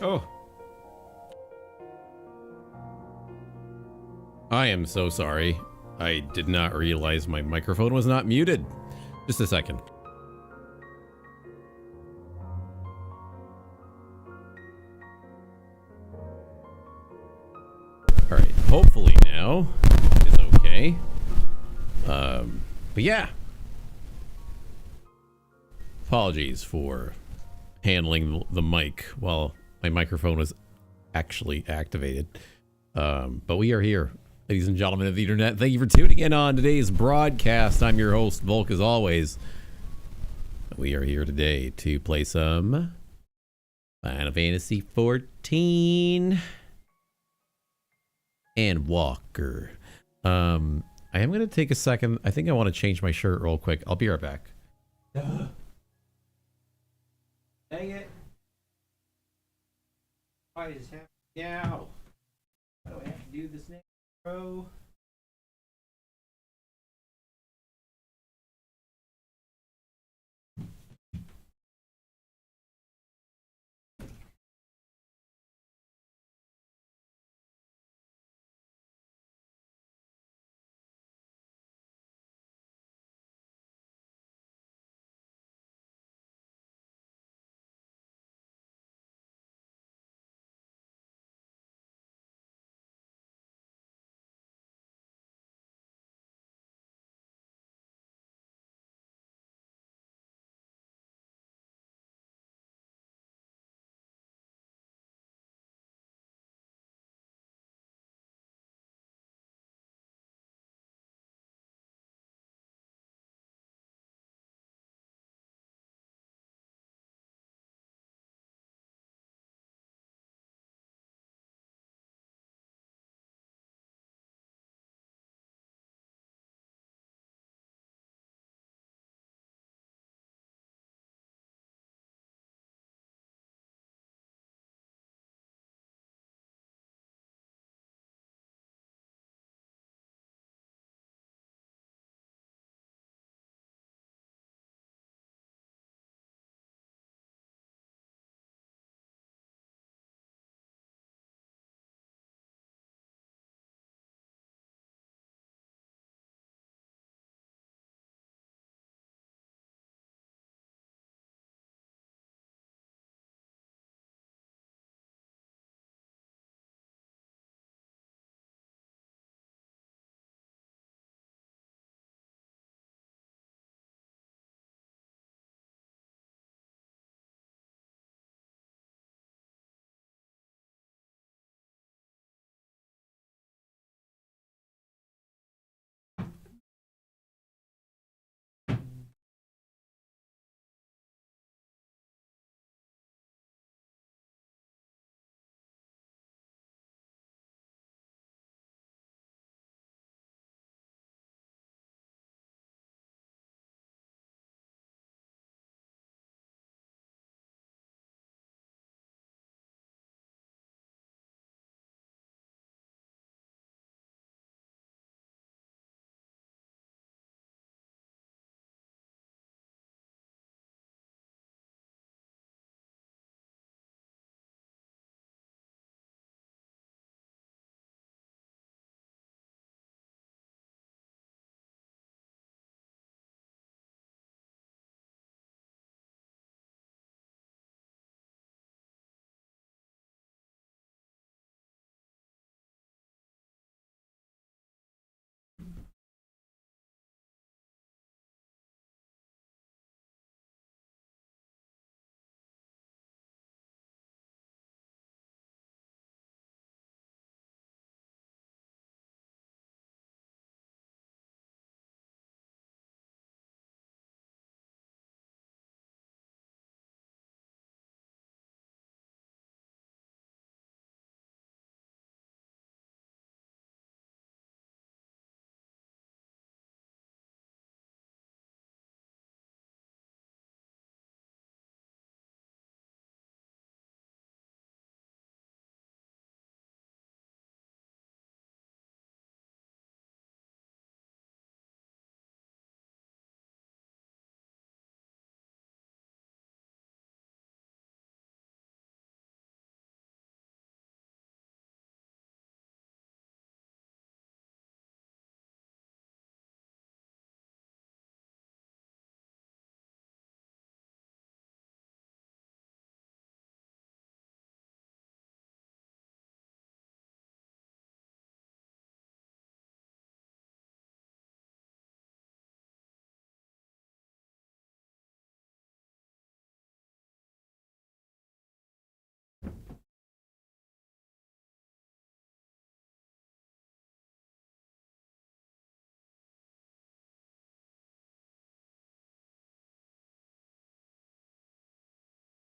Oh. I am so sorry. I did not realize my microphone was not muted. Just a second. All right. Hopefully now is okay. But yeah. Apologies for handling the mic while my microphone was actually activated. But we are here, ladies and gentlemen of the internet. Thank you for tuning in on today's broadcast. I'm your host, Volk, as always. We are here today to play some Final Fantasy XIV Endwalker. I am going to take a second. I think I want to change my shirt real quick. I'll be right back. Dang it. Why is this happening now? Why do I have to do this now, bro?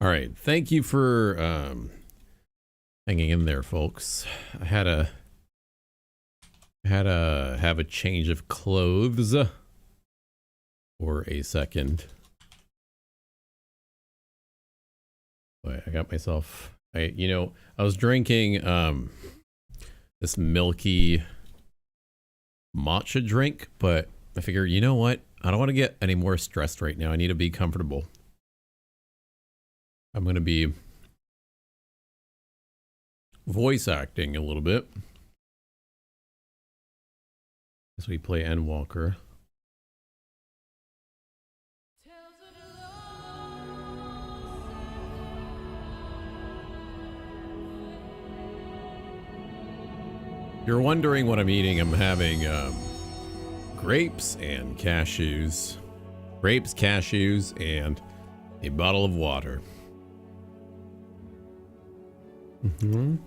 All right. Thank you for hanging in there, folks. I had to have a change of clothes for a second. Wait, I got myself. I was drinking this milky matcha drink, but I figured, you know what? I don't want to get any more stressed right now. I need to be comfortable. I'm going to be voice acting a little bit as we play Endwalker. You're wondering what I'm eating. I'm having grapes and cashews. Grapes, cashews, and a bottle of water. Mm-hmm.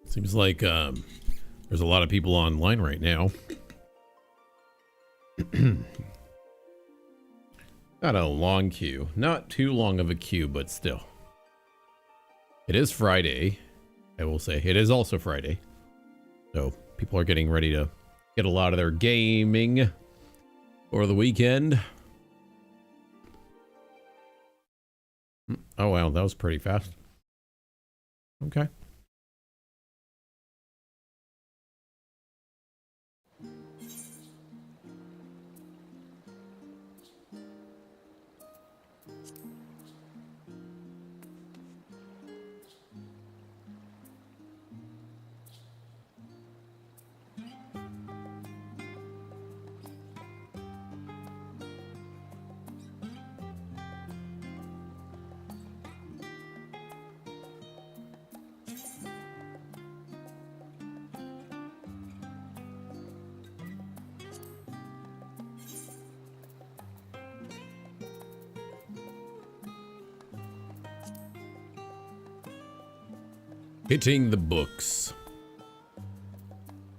Seems like there's a lot of people online right now. Not a long queue. Not too long of a queue, but still. It is Friday. I will say it is also Friday. So people are getting ready to get a lot of their gaming for the weekend. Oh, wow. That was pretty fast. Okay. Hitting the books.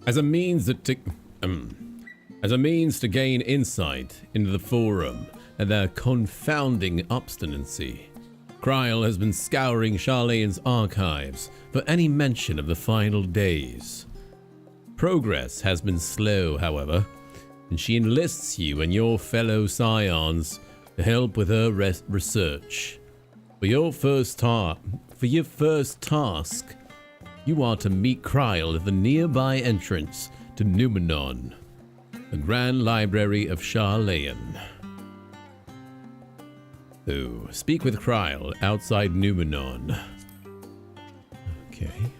As a means to gain insight into the Forum and their confounding obstinacy, Kryl has been scouring Charlane's archives for any mention of the final days. Progress has been slow, however, and she enlists you and your fellow scions to help with her research. For your first task, you are to meet Kryl at the nearby entrance to Numenon, the Grand Library of Charlane. So, speak with Kryl outside Numenon. Okay.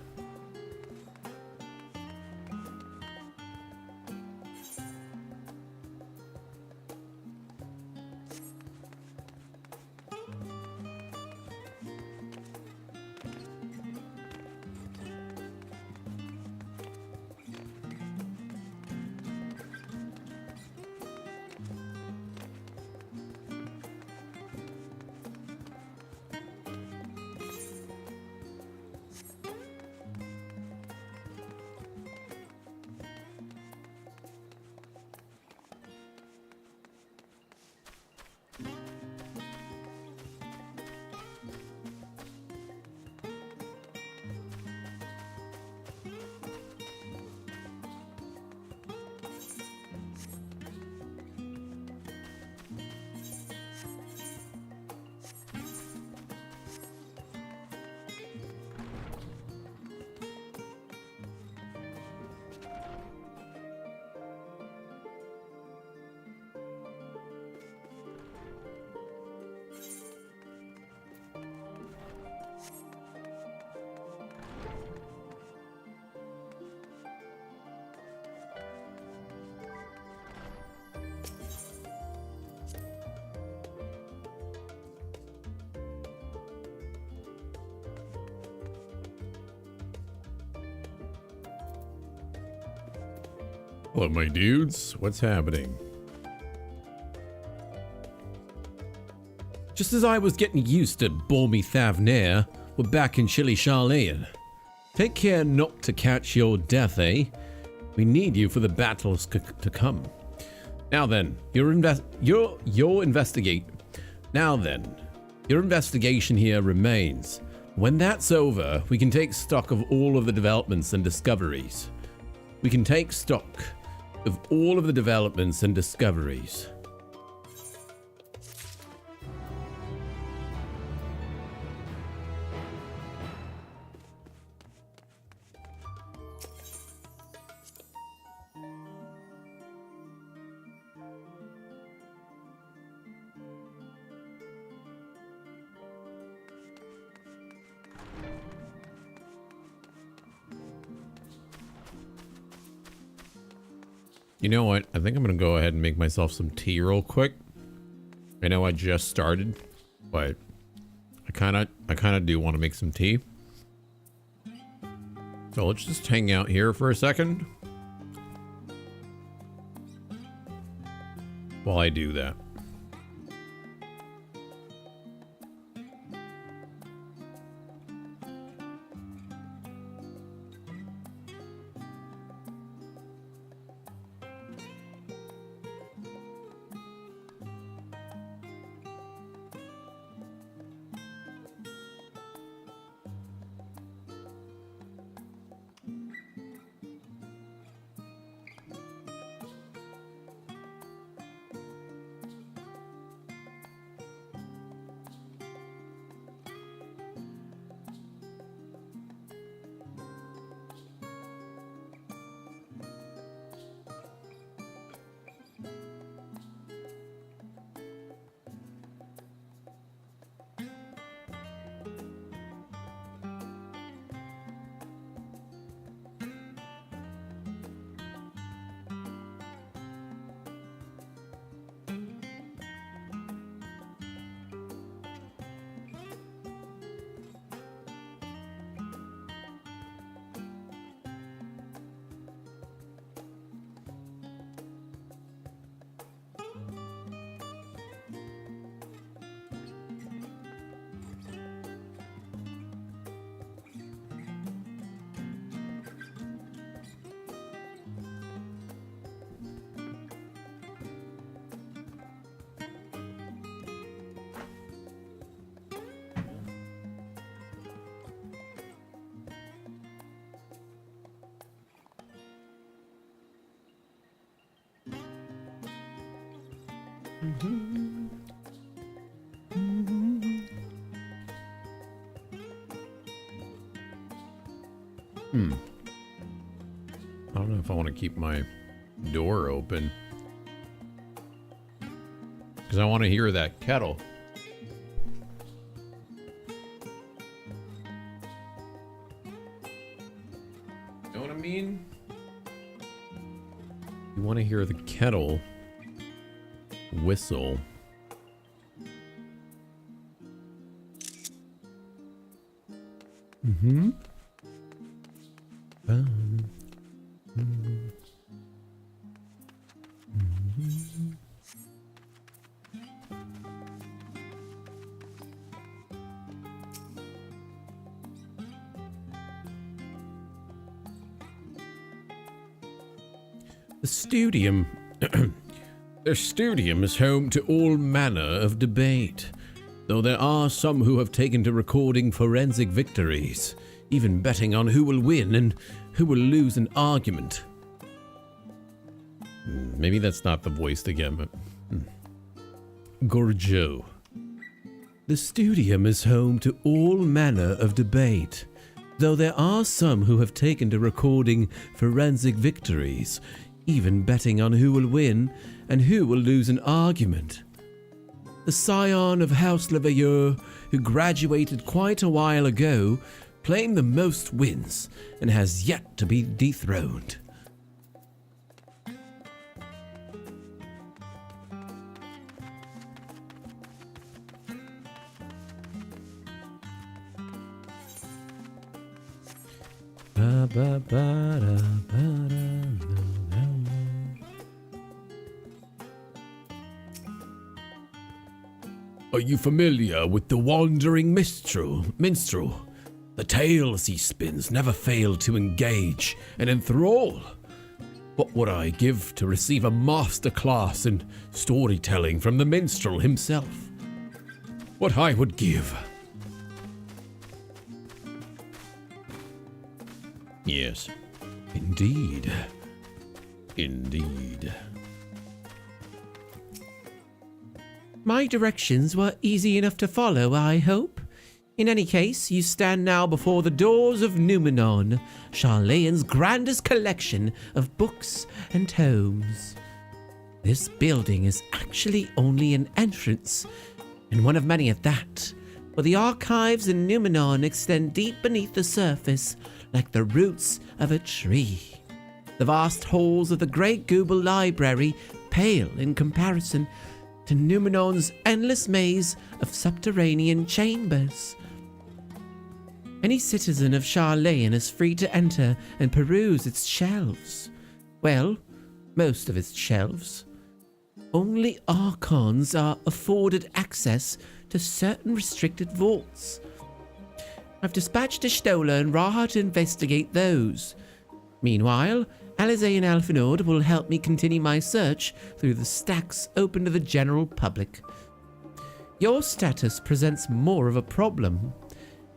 Hello, my dudes. What's happening? Just as I was getting used to Balmy Thavnair, we're back in Chilly Charlene. Take care not to catch your death, eh? We need you for the battles to come. Now then, your investigation here remains. When that's over, we can take stock of all of the developments and discoveries. You know what? I think I'm gonna go ahead and make myself some tea real quick. I know I just started, but I kind of do want to make some tea. So let's just hang out here for a second while I do that. I don't know if I want to keep my door open because I want to hear that kettle. You know what I mean? You want to hear the kettle whistle. The studium is home to all manner of debate, though there are some who have taken to recording forensic victories, even betting on who will win and who will lose an argument. Maybe that's not the voice again, but... Gorjo. The studium is home to all manner of debate, though there are some who have taken to recording forensic victories, even betting on who will win and who will lose an argument. The scion of House Leveilleur, who graduated quite a while ago, claimed the most wins and has yet to be dethroned. Are you familiar with the wandering minstrel? The tales he spins never fail to engage and enthrall. What would I give to receive a master class in storytelling from the minstrel himself? What I would give. Yes, indeed. Indeed. My directions were easy enough to follow, I hope. In any case, you stand now before the doors of Numenon, Charlayan's grandest collection of books and tomes. This building is actually only an entrance, and one of many at that, for the archives in Numenon extend deep beneath the surface like the roots of a tree. The vast halls of the Great Google Library pale in comparison to Numenon's endless maze of subterranean chambers. Any citizen of Charlayan is free to enter and peruse its shelves. Well, most of its shelves. Only Archons are afforded access to certain restricted vaults. I've dispatched Ishtola and Raha to investigate those. Meanwhile, Alizé and Alphinaud will help me continue my search through the stacks open to the general public. Your status presents more of a problem.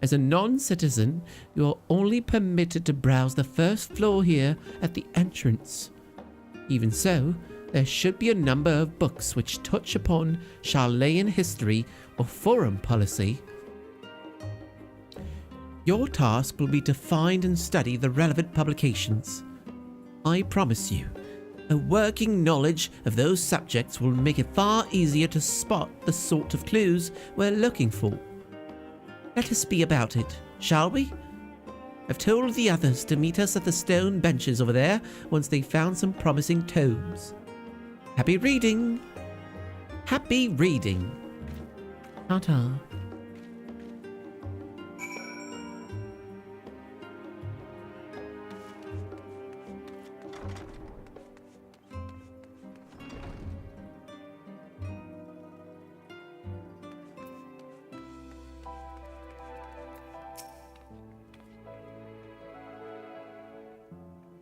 As a non-citizen, you are only permitted to browse the first floor here at the entrance. Even so, there should be a number of books which touch upon Charlayan history or forum policy. Your task will be to find and study the relevant publications. I promise you, a working knowledge of those subjects will make it far easier to spot the sort of clues we're looking for. Let us be about it, shall we? I've told the others to meet us at the stone benches over there once they've found some promising tomes. Happy reading! Happy reading! Ta-ta.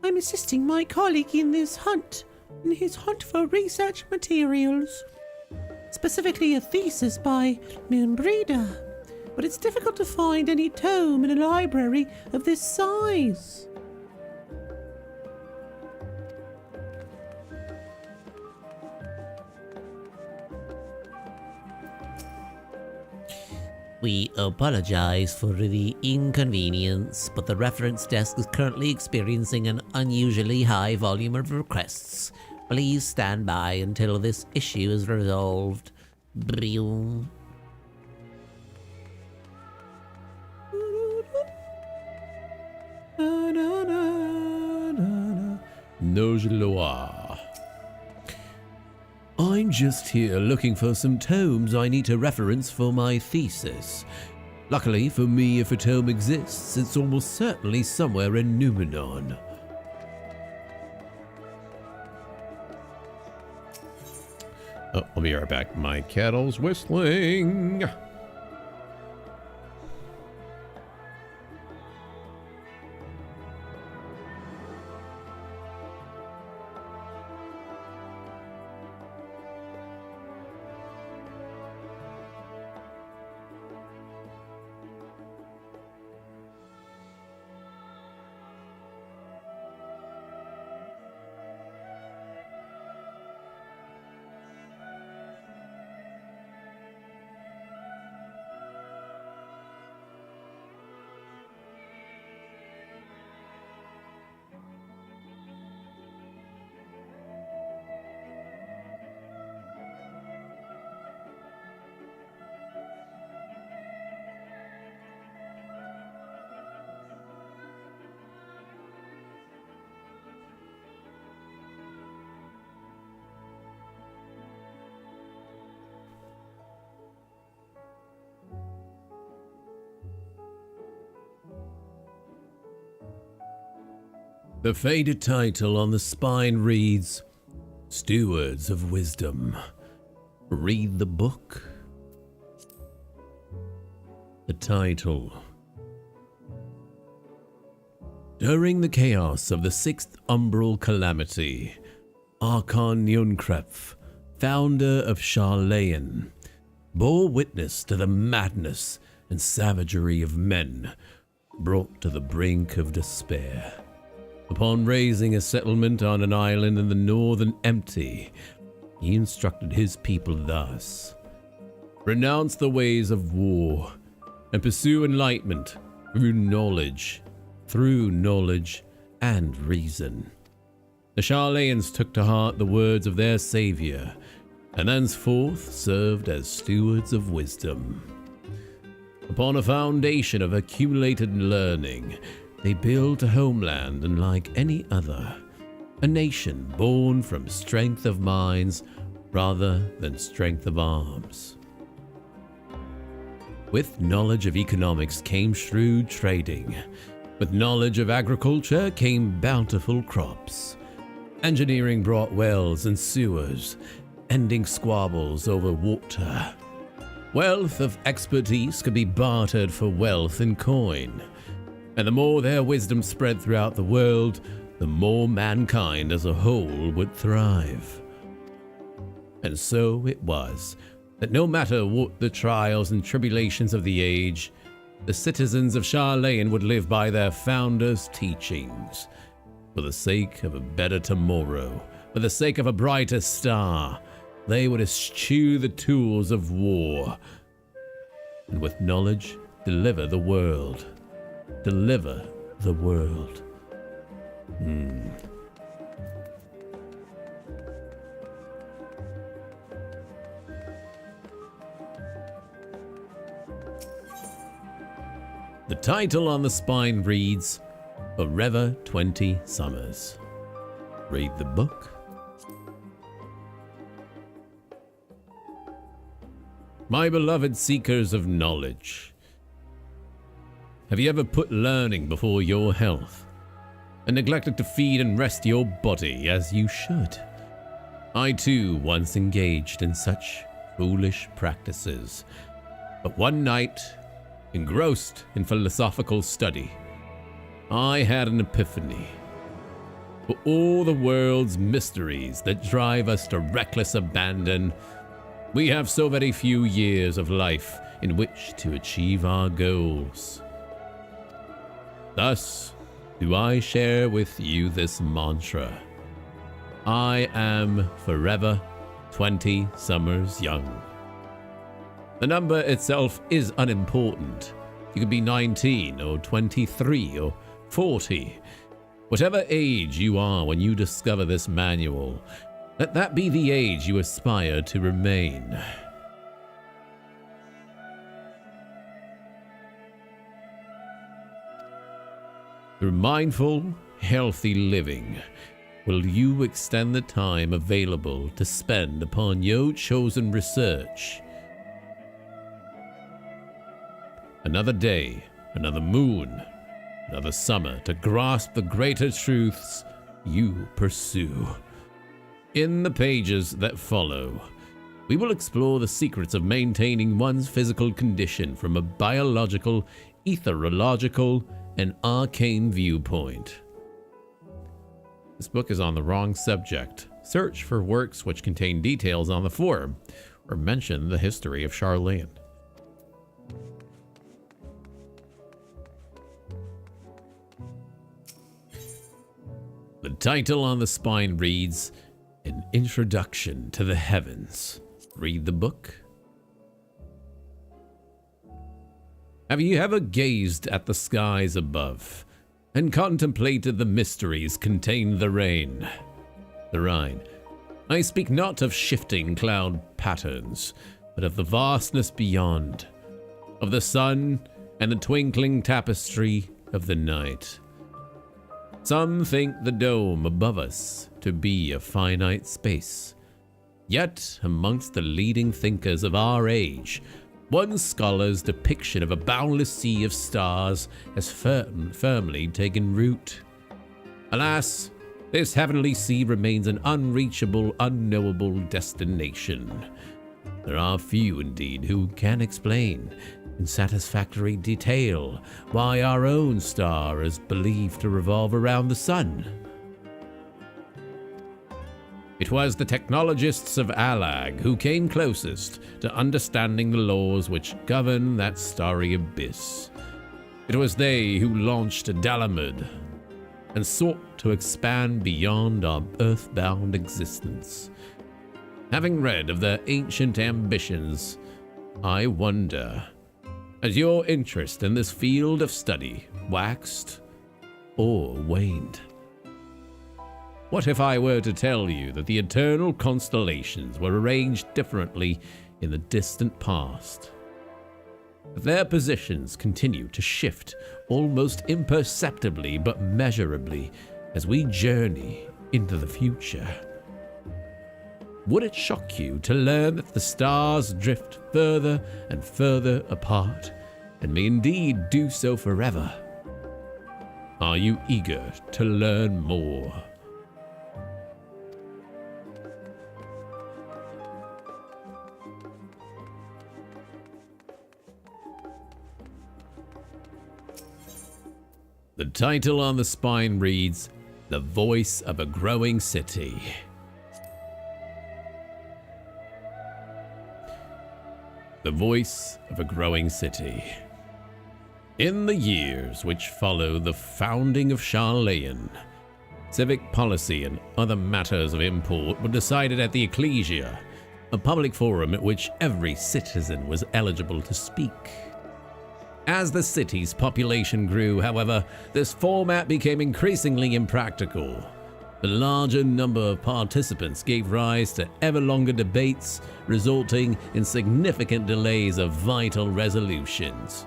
I'm assisting my colleague in his hunt for research materials. Specifically a thesis by Moonbreeder. But it's difficult to find any tome in a library of this size. We apologize for the inconvenience, but the reference desk is currently experiencing an unusually high volume of requests. Please stand by until this issue is resolved. Brill. Nogeloa. I'm just here looking for some tomes I need to reference for my thesis. Luckily for me, if a tome exists, it's almost certainly somewhere in Numenon. Oh, I'll be right back. My kettle's whistling. The faded title on the spine reads, Stewards of Wisdom. Read the book The title. During the chaos of the Sixth Umbral Calamity, Archon Nunkrepf, founder of Sharlayan, bore witness to the madness and savagery of men brought to the brink of despair. Upon raising a settlement on an island in the northern Empty, he instructed his people thus: renounce the ways of war and pursue enlightenment through knowledge and reason. The Sharlayans took to heart the words of their savior, and thenceforth served as stewards of wisdom. Upon a foundation of accumulated learning, they built a homeland unlike any other, a nation born from strength of minds rather than strength of arms. With knowledge of economics came shrewd trading. With knowledge of agriculture came bountiful crops. Engineering brought wells and sewers, ending squabbles over water. Wealth of expertise could be bartered for wealth in coin. And the more their wisdom spread throughout the world, the more mankind as a whole would thrive. And so it was that no matter what the trials and tribulations of the age, the citizens of Sharlayan would live by their founders' teachings. For the sake of a better tomorrow, for the sake of a brighter star, they would eschew the tools of war, and with knowledge deliver the world. Deliver the world. The title on the spine reads, Forever 20 Summers. Read the book. My beloved seekers of knowledge, have you ever put learning before your health and neglected to feed and rest your body as you should? I too once engaged in such foolish practices, but one night, engrossed in philosophical study, I had an epiphany. For all the world's mysteries that drive us to reckless abandon, we have so very few years of life in which to achieve our goals. Thus, do I share with you this mantra. I am forever 20 summers young. The number itself is unimportant. You could be 19 or 23 or 40. Whatever age you are when you discover this manual, let that be the age you aspire to remain. Through mindful, healthy living, will you extend the time available to spend upon your chosen research. Another day, another moon, another summer to grasp the greater truths you pursue. In the pages that follow, we will explore the secrets of maintaining one's physical condition from a biological, etherological, and arcane viewpoint. This book is on the wrong subject. Search for works which contain details on the forum or mention the history of Sharlayan. The title on the spine reads, An Introduction to the Heavens. Read the book. Have you ever gazed at the skies above and contemplated the mysteries contained therein? The Rhine. I speak not of shifting cloud patterns, but of the vastness beyond, of the sun and the twinkling tapestry of the night. Some think the dome above us to be a finite space. Yet, amongst the leading thinkers of our age, one scholar's depiction of a boundless sea of stars has firmly taken root. Alas, this heavenly sea remains an unreachable, unknowable destination. There are few indeed who can explain, in satisfactory detail why our own star is believed to revolve around the sun. It was the technologists of Alag who came closest to understanding the laws which govern that starry abyss. It was they who launched Dalamud and sought to expand beyond our earthbound existence. Having read of their ancient ambitions, I wonder, has your interest in this field of study waxed or waned? What if I were to tell you that the eternal constellations were arranged differently in the distant past? That their positions continue to shift almost imperceptibly but measurably as we journey into the future? Would it shock you to learn that the stars drift further and further apart and may indeed do so forever? Are you eager to learn more? The title on the spine reads, The Voice of a Growing City. The Voice of a Growing City. In the years which followed the founding of Charlayan, civic policy and other matters of import were decided at the Ecclesia, a public forum at which every citizen was eligible to speak. As the city's population grew, however, this format became increasingly impractical. The larger number of participants gave rise to ever longer debates, resulting in significant delays of vital resolutions.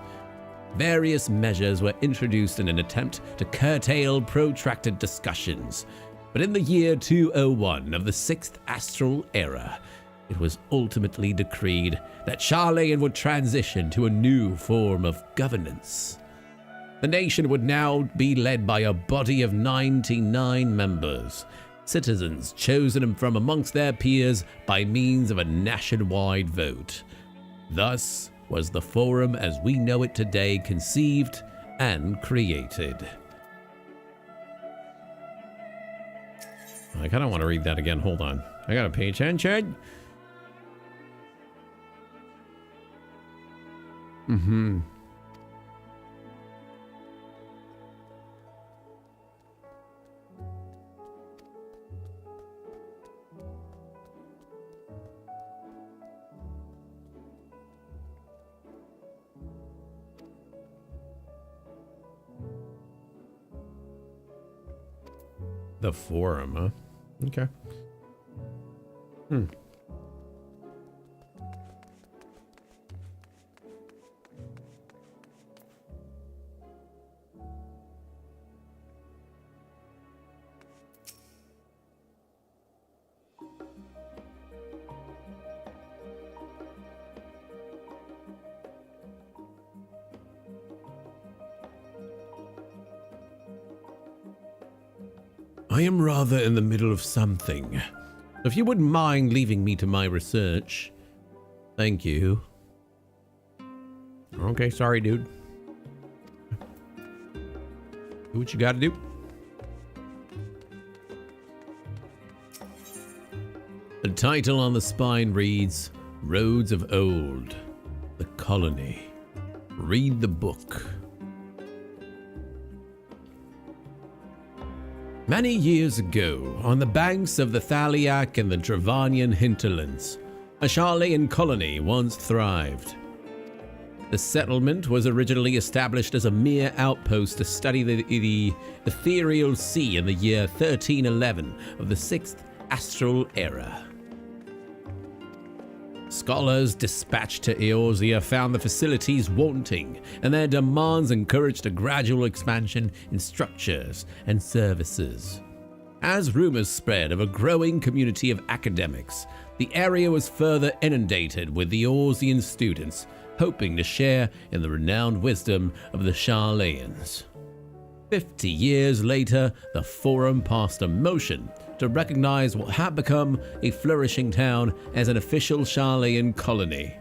Various measures were introduced in an attempt to curtail protracted discussions, but in the year 201 of the 6th Astral Era, it was ultimately decreed that Charlayan would transition to a new form of governance. The nation would now be led by a body of 99 members, citizens chosen from amongst their peers by means of a nationwide vote. Thus was the forum as we know it today conceived and created. I kind of want to read that again. Hold on. I gotta pay attention. The forum, huh? Okay. I am rather in the middle of something. If you wouldn't mind leaving me to my research. Thank you. Okay, sorry, dude. Do what you gotta do. The title on the spine reads, Roads of Old, the Colony. Read the book. Many years ago, on the banks of the Thaliak and the Dravanian hinterlands, a Charlayan colony once thrived. The settlement was originally established as a mere outpost to study the ethereal sea in the year 1311 of the 6th Astral Era. Scholars dispatched to Eorzea found the facilities wanting, and their demands encouraged a gradual expansion in structures and services. As rumors spread of a growing community of academics, the area was further inundated with the Eorzean students, hoping to share in the renowned wisdom of the Charlayans. 50 years later, the Forum passed a motion to recognize what had become a flourishing town as an official Charlayan colony.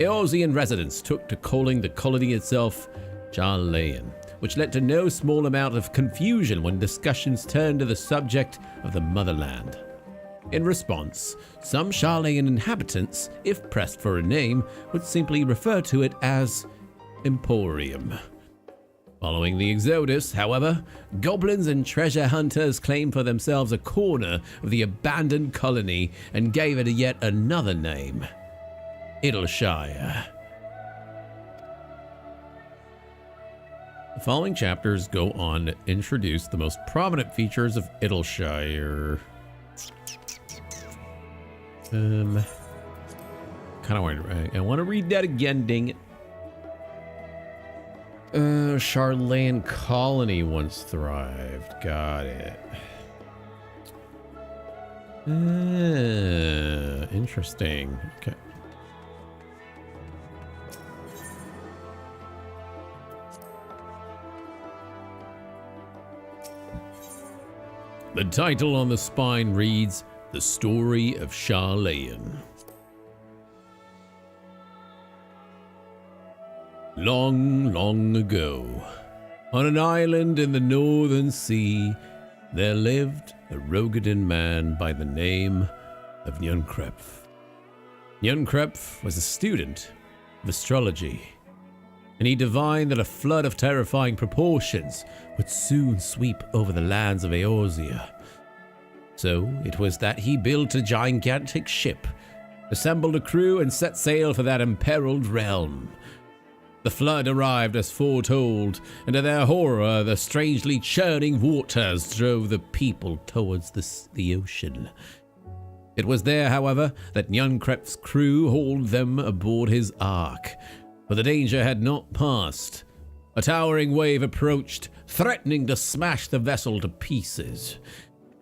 Eorzean residents took to calling the colony itself Charlayan, which led to no small amount of confusion when discussions turned to the subject of the motherland. In response, some Charlayan inhabitants, if pressed for a name, would simply refer to it as Emporium. Following the exodus, however, goblins and treasure hunters claimed for themselves a corner of the abandoned colony and gave it yet another name, Idleshire. The following chapters go on to introduce the most prominent features of Idleshire. I want to read that again, dang it. Charlayan colony once thrived. Got it. Interesting. Okay. The title on the spine reads, The Story of Charlayan. Long, long ago, on an island in the northern sea, there lived a Rogadin man by the name of Nunkrepf. Nunkrepf was a student of astrology, and he divined that a flood of terrifying proportions would soon sweep over the lands of Eorzea. So it was that he built a gigantic ship, assembled a crew, and set sail for that imperiled realm. The flood arrived as foretold, and to their horror, the strangely churning waters drove the people towards the ocean. It was there, however, that Nunkrepf's crew hauled them aboard his ark, but the danger had not passed. A towering wave approached, threatening to smash the vessel to pieces.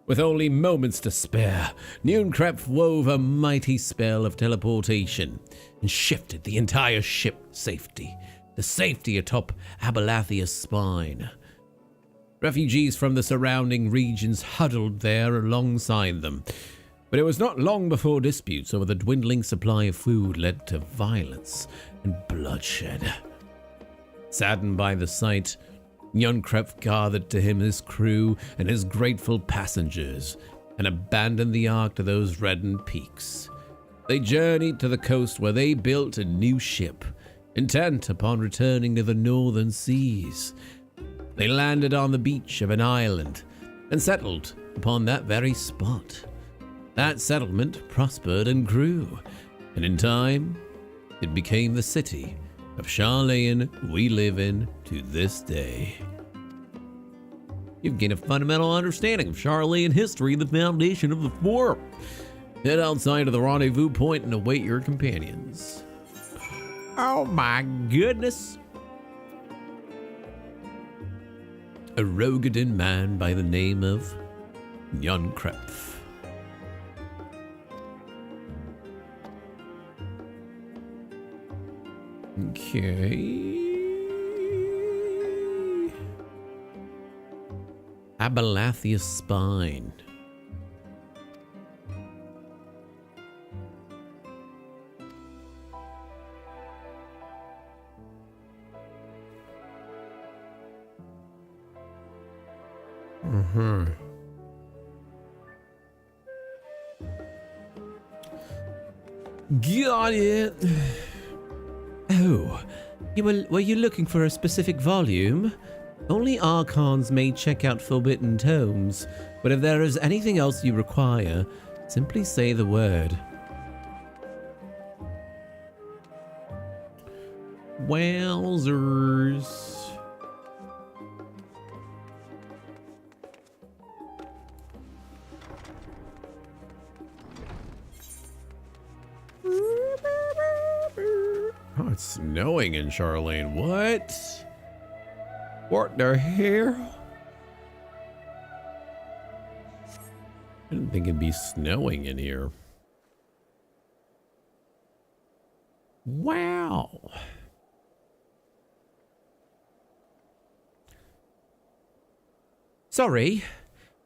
With only moments to spare, Nunkrepf wove a mighty spell of teleportation and shifted the entire ship to safety atop Abelathia's spine. Refugees from the surrounding regions huddled there alongside them, but it was not long before disputes over the dwindling supply of food led to violence and bloodshed. Saddened by the sight, Nunkrepf gathered to him his crew and his grateful passengers and abandoned the ark to those reddened peaks. They journeyed to the coast where they built a new ship, intent upon returning to the northern seas. They landed on the beach of an island and settled upon that very spot. That settlement prospered and grew, and in time, it became the city of Charlayan we live in to this day. You've gained a fundamental understanding of Charlayan history, the foundation of the fort. Head outside of the rendezvous point and await your companions. Oh my goodness. A Rogadin man by the name of Nunkrepf. Okay. Abelathia's spine. Got it. Oh, were you looking for a specific volume? Only Archons may check out forbidden tomes, but if there is anything else you require, simply say the word. Wowzers. Oh, it's snowing in Charlayan. What? What the hell? I didn't think it'd be snowing in here. Wow. Sorry,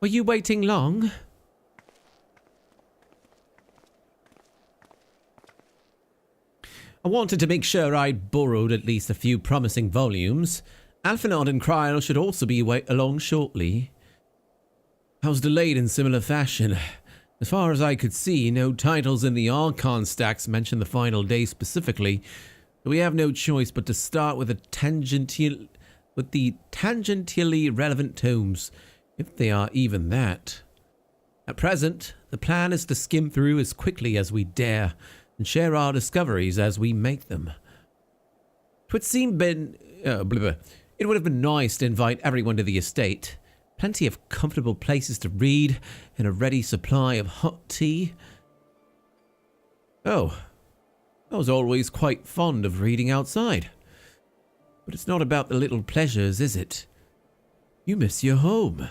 were you waiting long? I wanted to make sure I'd borrowed at least a few promising volumes. Alphanod and Kryl should also be along shortly. I was delayed in similar fashion. As far as I could see, no titles in the Archon stacks mention the final day specifically. We have no choice but to start with the tangentially relevant tomes, if they are even that. At present, the plan is to skim through as quickly as we dare and share our discoveries as we make them. It would have been nice to invite everyone to the estate. Plenty of comfortable places to read and a ready supply of hot tea. Oh, I was always quite fond of reading outside. But it's not about the little pleasures, is it? You miss your home.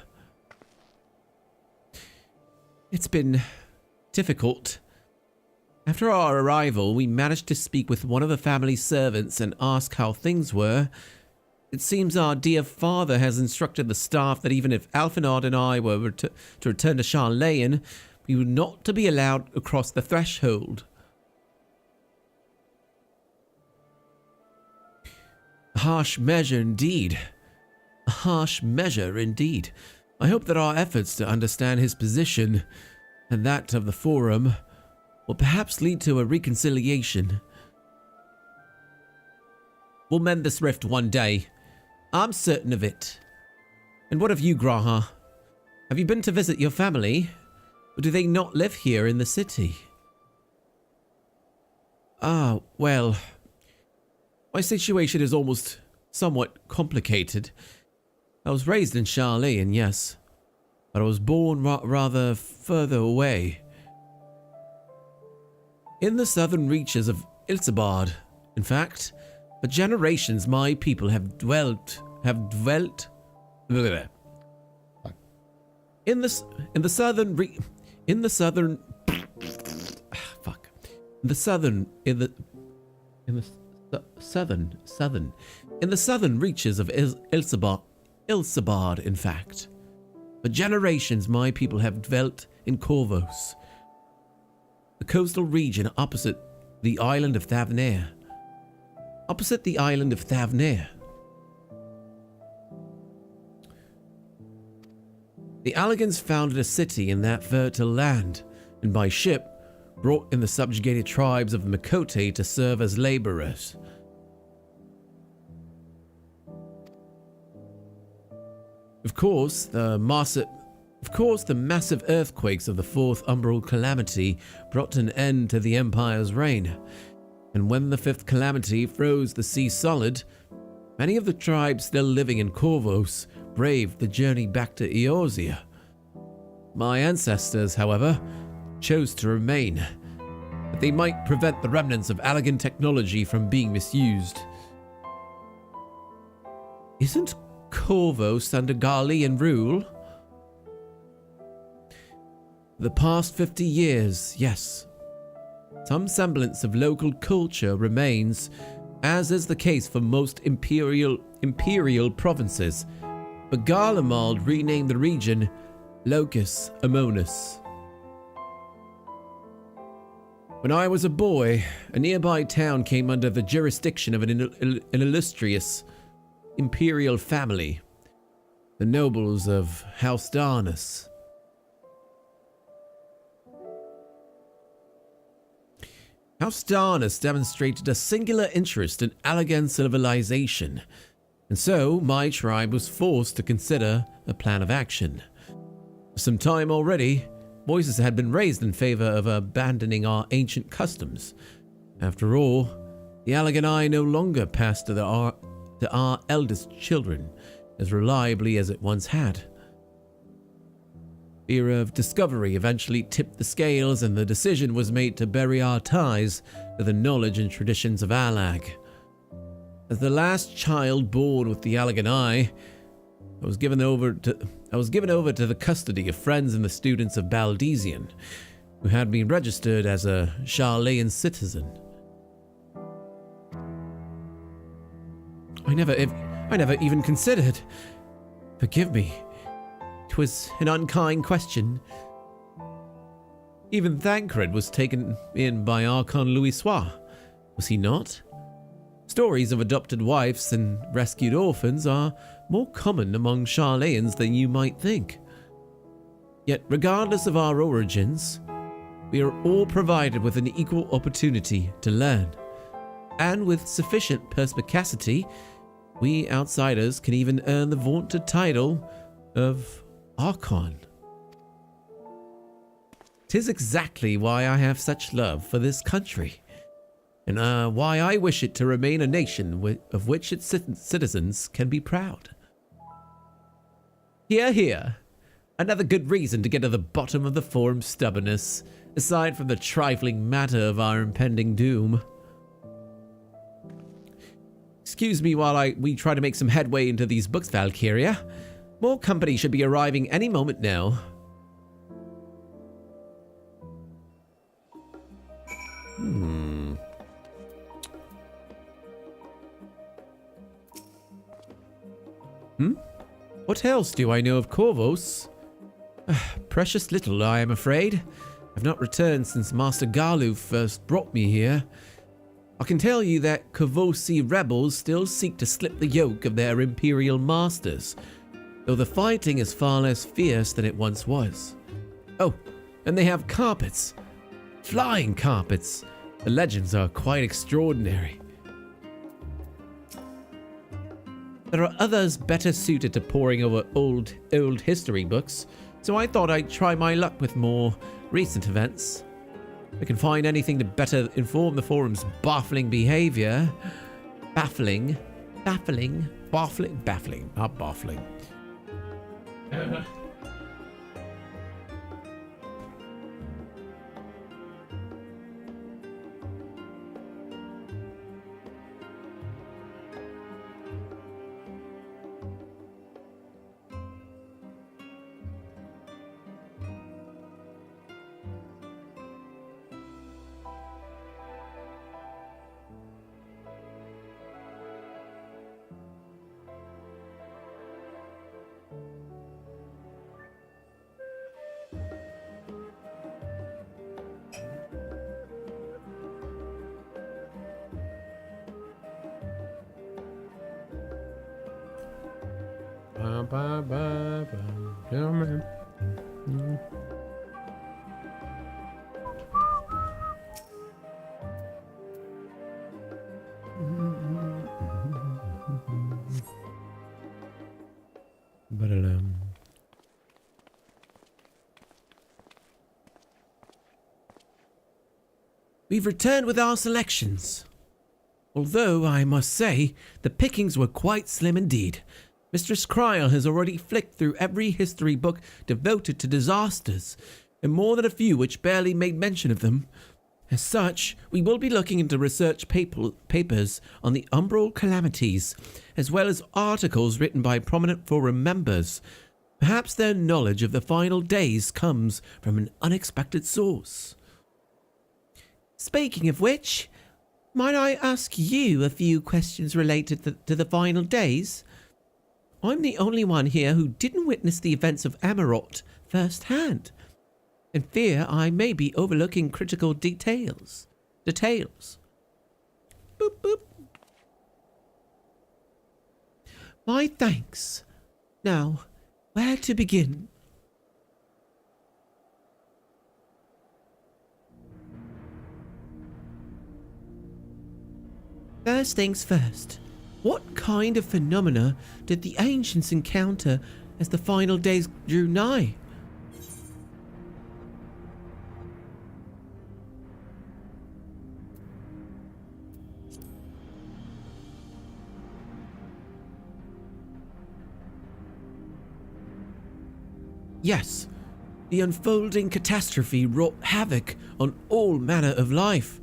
It's been difficult. After our arrival, we managed to speak with one of the family's servants and ask how things were. It seems our dear father has instructed the staff that even if Alphanod and I were to return to Charlayan, we were not to be allowed across the threshold. A harsh measure indeed. A harsh measure indeed. I hope that our efforts to understand his position and that of the Forum will perhaps lead to a reconciliation. We'll mend this rift one day. I'm certain of it. And what of you, Graha? Have you been to visit your family? Or do they not live here in the city? Ah, well, my situation is almost somewhat complicated. I was raised in Charlayan, yes, but I was born rather further away. In the southern reaches of Ilsabard, in fact. For generations, my people have dwelt in the southern reaches of Ilsabard, in fact. For generations, my people have dwelt in Corvos, the coastal region opposite the island of Thavnair. The Allagans founded a city in that fertile land, and by ship brought in the subjugated tribes of the Makote to serve as laborers. Of course, the massive earthquakes of the Fourth Umbral Calamity brought an end to the Empire's reign. And when the Fifth Calamity froze the sea solid, many of the tribes still living in Corvos braved the journey back to Eorzea. My ancestors, however, chose to remain, that they might prevent the remnants of Allagan technology from being misused. Isn't Corvos under Garlean rule? The past 50 years, yes. Some semblance of local culture remains, as is the case for most imperial provinces, but Garlemald renamed the region Locus Amonis. When I was a boy, a nearby town came under the jurisdiction of an illustrious imperial family, the nobles of House Darnus. House Darnus demonstrated a singular interest in Allagan civilization, and so my tribe was forced to consider a plan of action. For some time already, voices had been raised in favor of abandoning our ancient customs. After all, the Allaganai no longer passed to our eldest children as reliably as it once had. Fear of discovery eventually tipped the scales, and the decision was made to bury our ties to the knowledge and traditions of Allag. As the last child born with the Allaganai, I was given over to the custody of friends and the students of Baldesion, who had been registered as a Charlayan citizen. I never even considered. Forgive me. It was an unkind question. Even Thancred was taken in by Archon Louis Soir, Was he not? Stories of adopted wives and rescued orphans are more common among Charlayans than you might think. Yet, regardless of our origins, we are all provided with an equal opportunity to learn. And with sufficient perspicacity, we outsiders can even earn the vaunted title of Archon. 'Tis exactly why I have such love for this country, and why I wish it to remain a nation of which its citizens can be proud. Hear, hear. Another good reason to get to the bottom of the forum's stubbornness, aside from the trifling matter of our impending doom. Excuse me while we try to make some headway into these books, Valkyria. More company should be arriving any moment now. What else do I know of Corvos? Precious little, I am afraid. I've not returned since Master Galu first brought me here. I can tell you that Corvosi rebels still seek to slip the yoke of their imperial masters, though the fighting is far less fierce than it once was. Oh, and they have carpets. Flying carpets. The legends are quite extraordinary. There are others better suited to poring over old history books, so I thought I'd try my luck with more recent events. I can find anything to better inform the forum's baffling behavior. Baffling, not baffling. We've returned with our selections. Although, I must say, the pickings were quite slim indeed. Mistress Cryle has already flicked through every history book devoted to disasters, and more than a few which barely made mention of them. As such, we will be looking into research papers on the umbral calamities, as well as articles written by prominent forum members. Perhaps their knowledge of the final days comes from an unexpected source. Speaking of which, might I ask you a few questions related to the final days? I'm the only one here who didn't witness the events of Amarot firsthand, and fear I may be overlooking critical details. Boop, boop. My thanks. Now, where to begin? First things first. What kind of phenomena did the ancients encounter as the final days drew nigh? Yes, the unfolding catastrophe wrought havoc on all manner of life.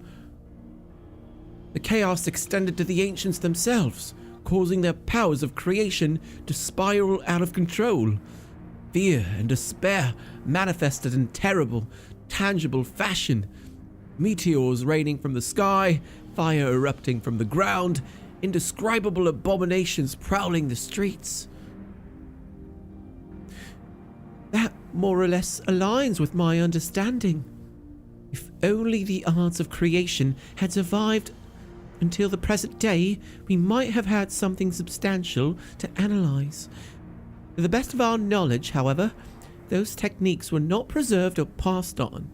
The chaos extended to the ancients themselves, causing their powers of creation to spiral out of control. Fear and despair manifested in terrible, tangible fashion. Meteors raining from the sky, fire erupting from the ground, indescribable abominations prowling the streets. That more or less aligns with my understanding. If only the arts of creation had survived until the present day, we might have had something substantial to analyze. To the best of our knowledge, however, those techniques were not preserved or passed on.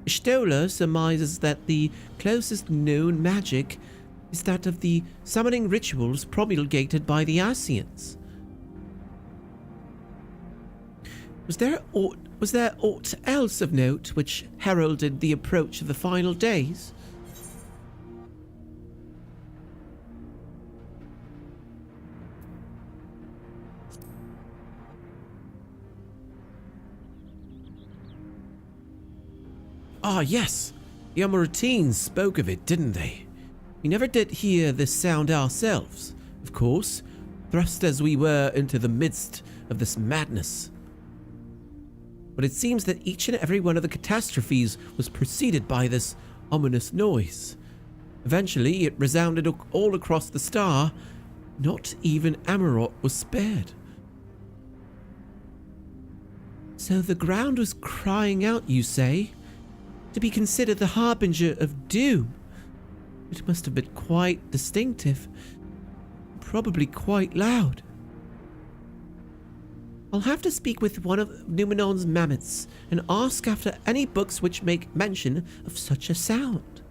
Stoller surmises that the closest known magic is that of the summoning rituals promulgated by the Asians. Was there aught else of note which heralded the approach of the final days? Ah, yes. The Amoratines spoke of it, didn't they? We never did hear this sound ourselves, of course, thrust as we were into the midst of this madness. But it seems that each and every one of the catastrophes was preceded by this ominous noise. Eventually, it resounded all across the star. Not even Amarot was spared. So the ground was crying out, you say? To be considered the harbinger of doom. It must have been quite distinctive, probably quite loud. I'll have to speak with one of Numenon's mammoths and ask after any books which make mention of such a sound.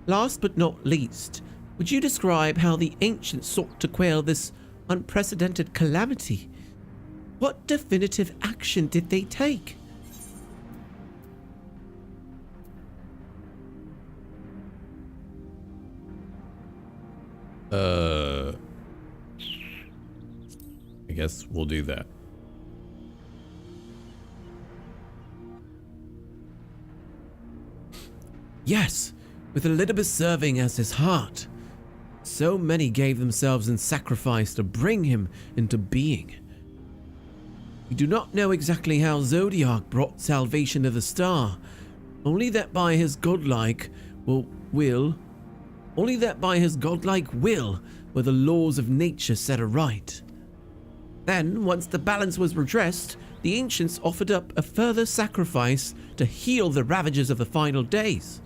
Last but not least, would you describe how the ancients sought to quell this unprecedented calamity? What definitive action did they take? I guess we'll do that. Yes, with Elidibus serving as his heart. So many gave themselves in sacrifice to bring him into being. We do not know exactly how Zodiac brought salvation to the star, only that by his godlike will were the laws of nature set aright. Then, once the balance was redressed, the ancients offered up a further sacrifice to heal the ravages of the final days.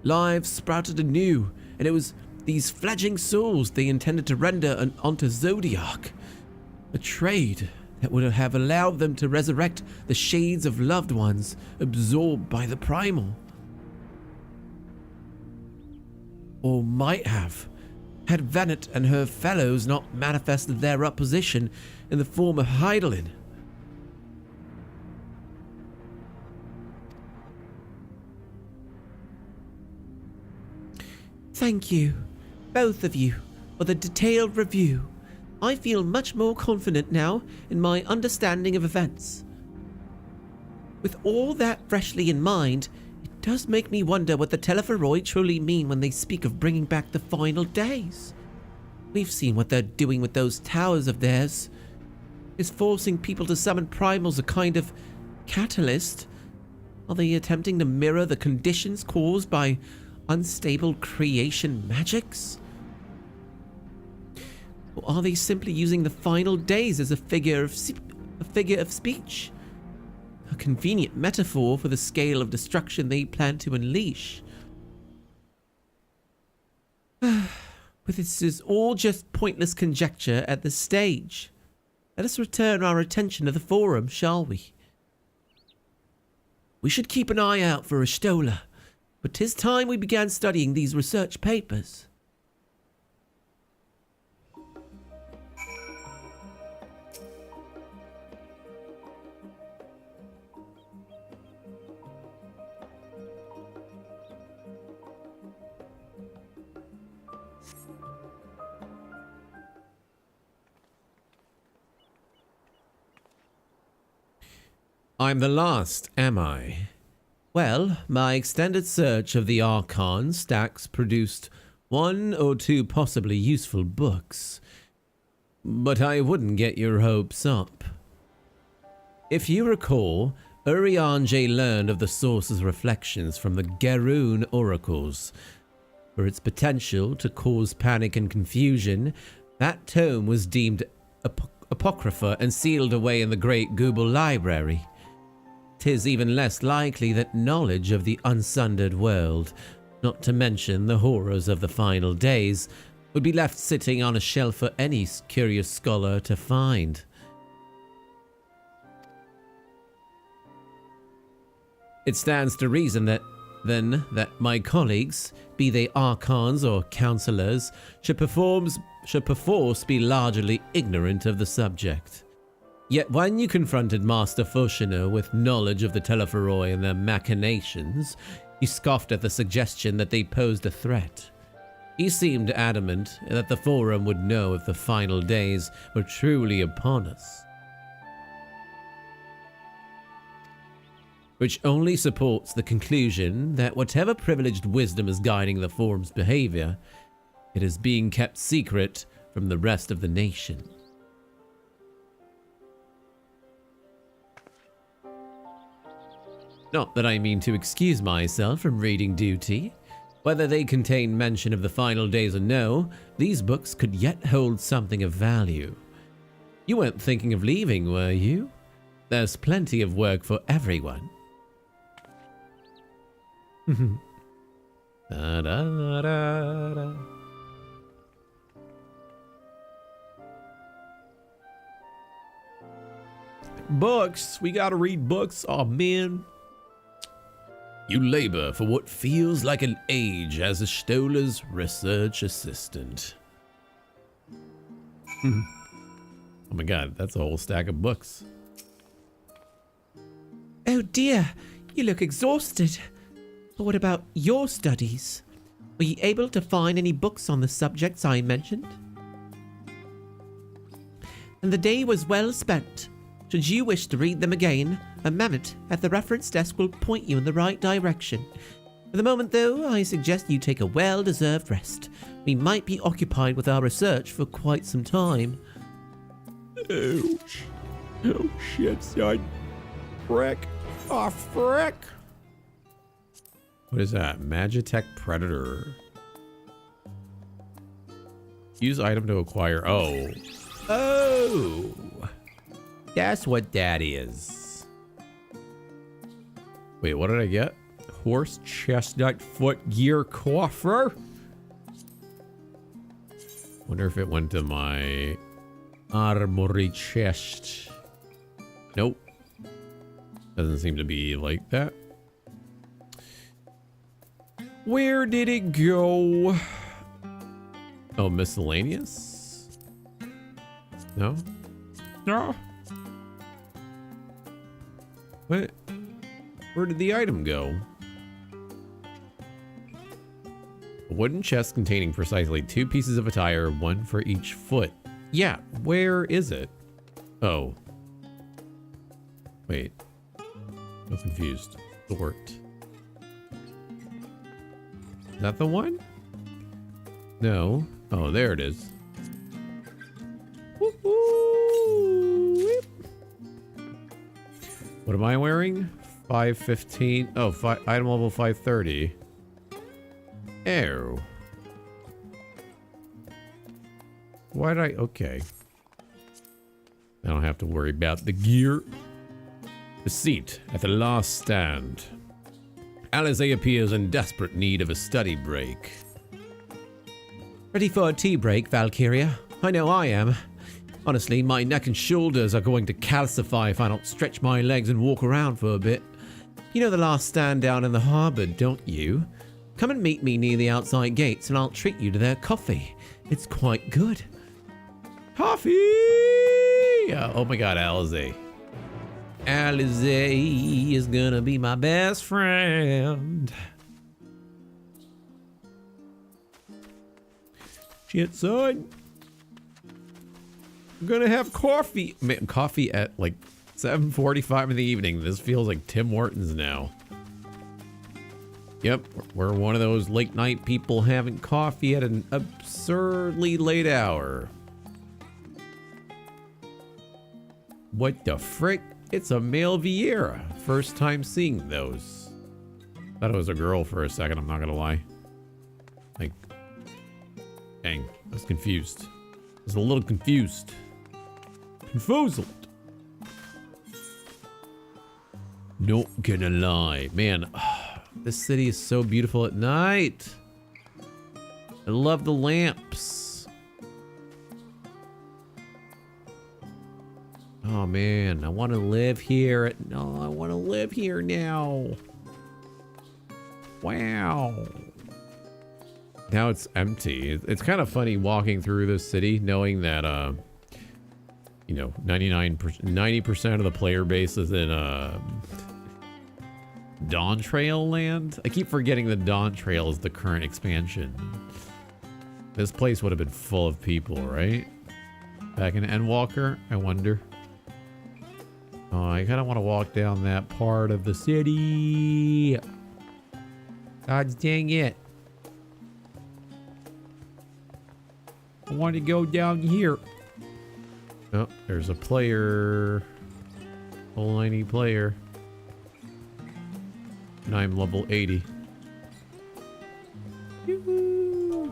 Lives sprouted anew, and it was these fledgling souls they intended to render onto Zodiac, a trade that would have allowed them to resurrect the shades of loved ones absorbed by the primal. Or might have, had Venet and her fellows not manifested their opposition in the form of Heidelin. Thank you, both of you, for the detailed review. I feel much more confident now in my understanding of events. With all that freshly in mind, it does make me wonder what the Telephoroi truly mean when they speak of bringing back the final days. We've seen what they're doing with those towers of theirs. Is forcing people to summon primals a kind of catalyst? Are they attempting to mirror the conditions caused by unstable creation magics? Or are they simply using the final days as a figure of speech? A convenient metaphor for the scale of destruction they plan to unleash. But this is all just pointless conjecture at this stage. Let us return our attention to the forum, shall we? We should keep an eye out for Ashtola, but 'tis time we began studying these research papers. I'm the last, am I? Well, my extended search of the Archon stacks produced 1 or 2 possibly useful books. But I wouldn't get your hopes up. If you recall, Urianger learned of the source's reflections from the Garoon oracles. For its potential to cause panic and confusion, that tome was deemed apocrypha and sealed away in the Great Google Library. 'tis even less likely that knowledge of the unsundered world, not to mention the horrors of the final days, would be left sitting on a shelf for any curious scholar to find. It stands to reason that my colleagues, be they archons or counselors, should perforce be largely ignorant of the subject. Yet when you confronted Master Fushiner with knowledge of the Telephoroi and their machinations, he scoffed at the suggestion that they posed a threat. He seemed adamant that the Forum would know if the final days were truly upon us. Which only supports the conclusion that whatever privileged wisdom is guiding the Forum's behavior, it is being kept secret from the rest of the nation. Not that I mean to excuse myself from reading duty. Whether they contain mention of the final days or no, these books could yet hold something of value. You weren't thinking of leaving, were you? There's plenty of work for everyone. Da, da, da, da. Books! We gotta read books. Oh, man. You labor for what feels like an age as a Stoller's research assistant. Oh my god, that's a whole stack of books. Oh dear, you look exhausted. But what about your studies? Were you able to find any books on the subjects I mentioned? And the day was well spent. Should you wish to read them again, a mammoth at the reference desk will point you in the right direction. For the moment, though, I suggest you take a well-deserved rest. We might be occupied with our research for quite some time. Ouch. Oh, shit, son. Frick. Oh, frick. What is that? Magitech Predator. Use item to acquire. Oh. Oh. That's what that is. Wait, what did I get? Horse chestnut foot gear coffer? Wonder if it went to my armory chest. Nope. Doesn't seem to be like that. Where did it go? Oh, miscellaneous? No? No. What? Where did the item go? A wooden chest containing precisely 2 pieces of attire, 1 for each foot. Yeah, where is it? Oh. Wait. I'm confused. Sort. Is that the one? No. Oh, there it is. Woo-hoo! What am I wearing? 515. Oh, item level 530. Ew. Why did I? Okay. I don't have to worry about the gear. The seat at the last stand. Alize appears in desperate need of a study break. Ready for a tea break, Valkyria? I know I am. Honestly, my neck and shoulders are going to calcify if I don't stretch my legs and walk around for a bit. You know the last stand down in the harbor, don't you? Come and meet me near the outside gates and I'll treat you to their coffee. It's quite good. Coffee! Oh my god, Alize. Alize is gonna be my best friend. Shit, son. I'm gonna have coffee. Man, coffee at like 7:45 in the evening. This feels like Tim Hortons now. Yep, we're one of those late night people having coffee at an absurdly late hour. What the frick? It's a male Vieira. First time seeing those. Thought it was a girl for a second, I'm not gonna lie. Like, dang, I was confused. I was a little confused. Confuzzled. Not gonna lie. Man, this city is so beautiful at night. I love the lamps. Oh man, I want to live here. No, I want to live here now. Wow. Now it's empty. It's kind of funny walking through this city knowing that, you know, 90% of the player base is in Dawn Trail land. I keep forgetting that Dawn Trail is the current expansion. This place would have been full of people, right? Back in Endwalker, I wonder. Oh, I kind of want to walk down that part of the city. God dang it. I want to go down here. Oh, there's a player. Whole 90 player. And I'm level 80. Yoo-hoo.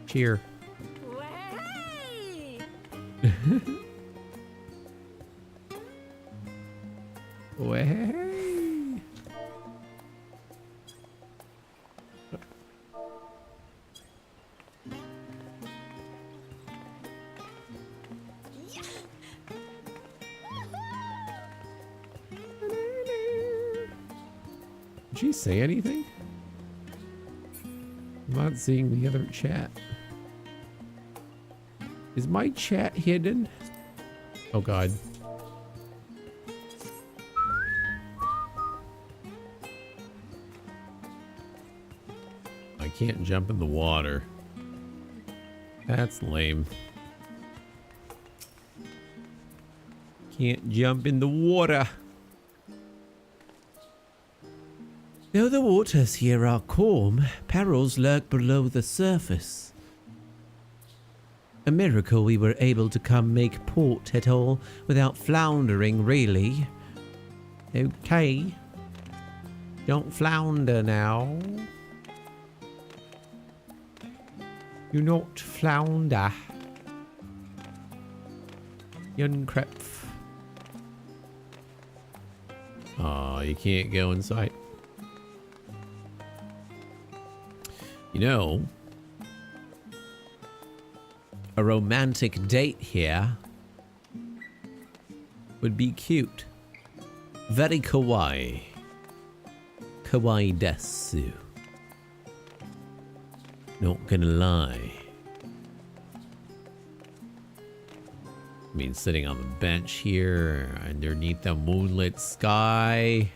Cheer. Way. Did she say anything? I'm not seeing the other chat. Is my chat hidden? Oh god. I can't jump in the water. That's lame. Can't jump in the water. Though the waters here are calm, perils lurk below the surface. A miracle we were able to come make port at all without floundering, really. Okay. Don't flounder now. You not flounder. Yunkrepf. Aw, you can't go inside. You know, A romantic date here would be cute. Very kawaii. Kawaii desu. Not gonna lie. I mean, sitting on the bench here underneath the moonlit sky,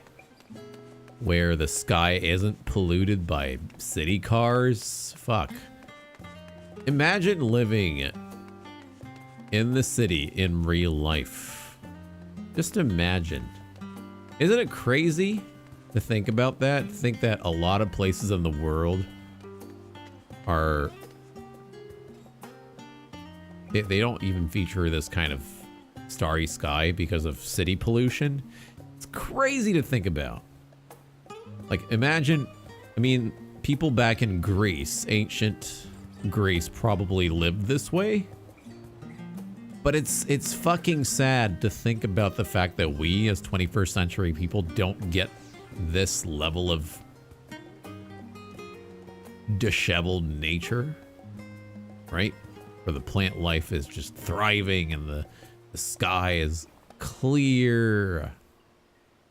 where the sky isn't polluted by city cars. Fuck. Imagine living in the city in real life. Just imagine. Isn't it crazy to think about that? Think that a lot of places in the world are... They don't even feature this kind of starry sky because of city pollution. It's crazy to think about. Like, imagine, I mean, people back in Greece, ancient Greece, probably lived this way. But it's fucking sad to think about the fact that we, as 21st century people, don't get this level of disheveled nature, right? Where the plant life is just thriving and the sky is clear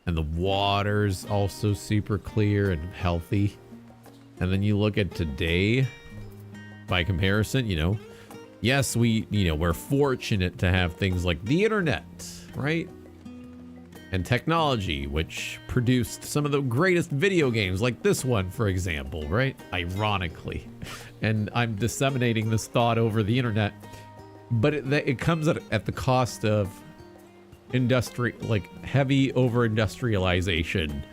and the water's also super clear and healthy. And then you look at today, by comparison, you know, yes, we're fortunate to have things like the internet, right? And technology, which produced some of the greatest video games, like this one, for example, right? Ironically. And I'm disseminating this thought over the internet, but it comes at the cost of heavy over-industrialization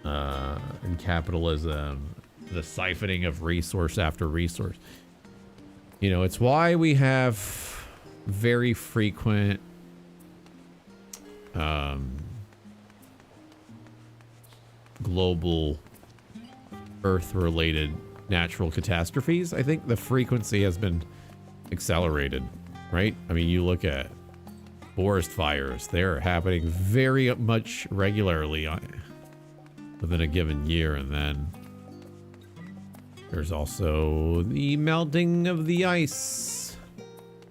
and capitalism, the siphoning of resource after resource. You know, it's why we have very frequent global Earth-related natural catastrophes. I think the frequency has been accelerated, right? I mean, you look at forest fires. They're happening very much regularly within a given year. And then there's also the melting of the ice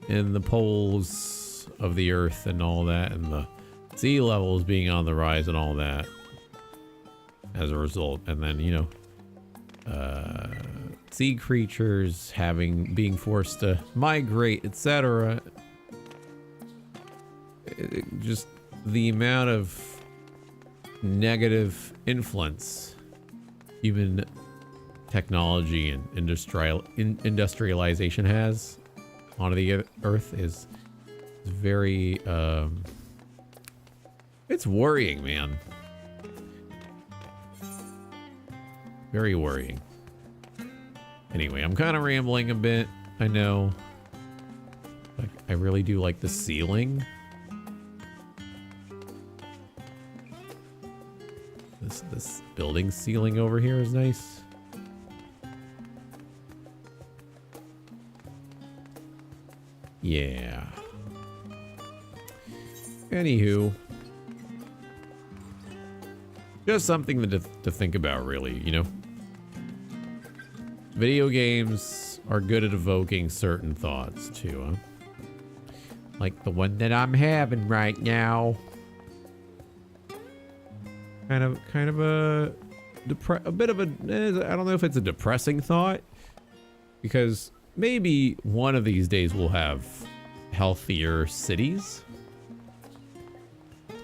in the poles of the earth and all that, and the sea levels being on the rise and all that as a result. And then, you know, sea creatures being forced to migrate, etc. Just the amount of negative influence human technology and industrialization has onto the earth is very it's worrying, man. Very worrying. Anyway, I'm kind of rambling a bit, I know. Like, I really do like the ceiling. This building ceiling over here is nice. Yeah. Anywho, just something to think about, really, you know? Video games are good at evoking certain thoughts, too, huh? Like the one that I'm having right now. Kind of a bit of a, I don't know if it's a depressing thought, because maybe one of these days we'll have healthier cities.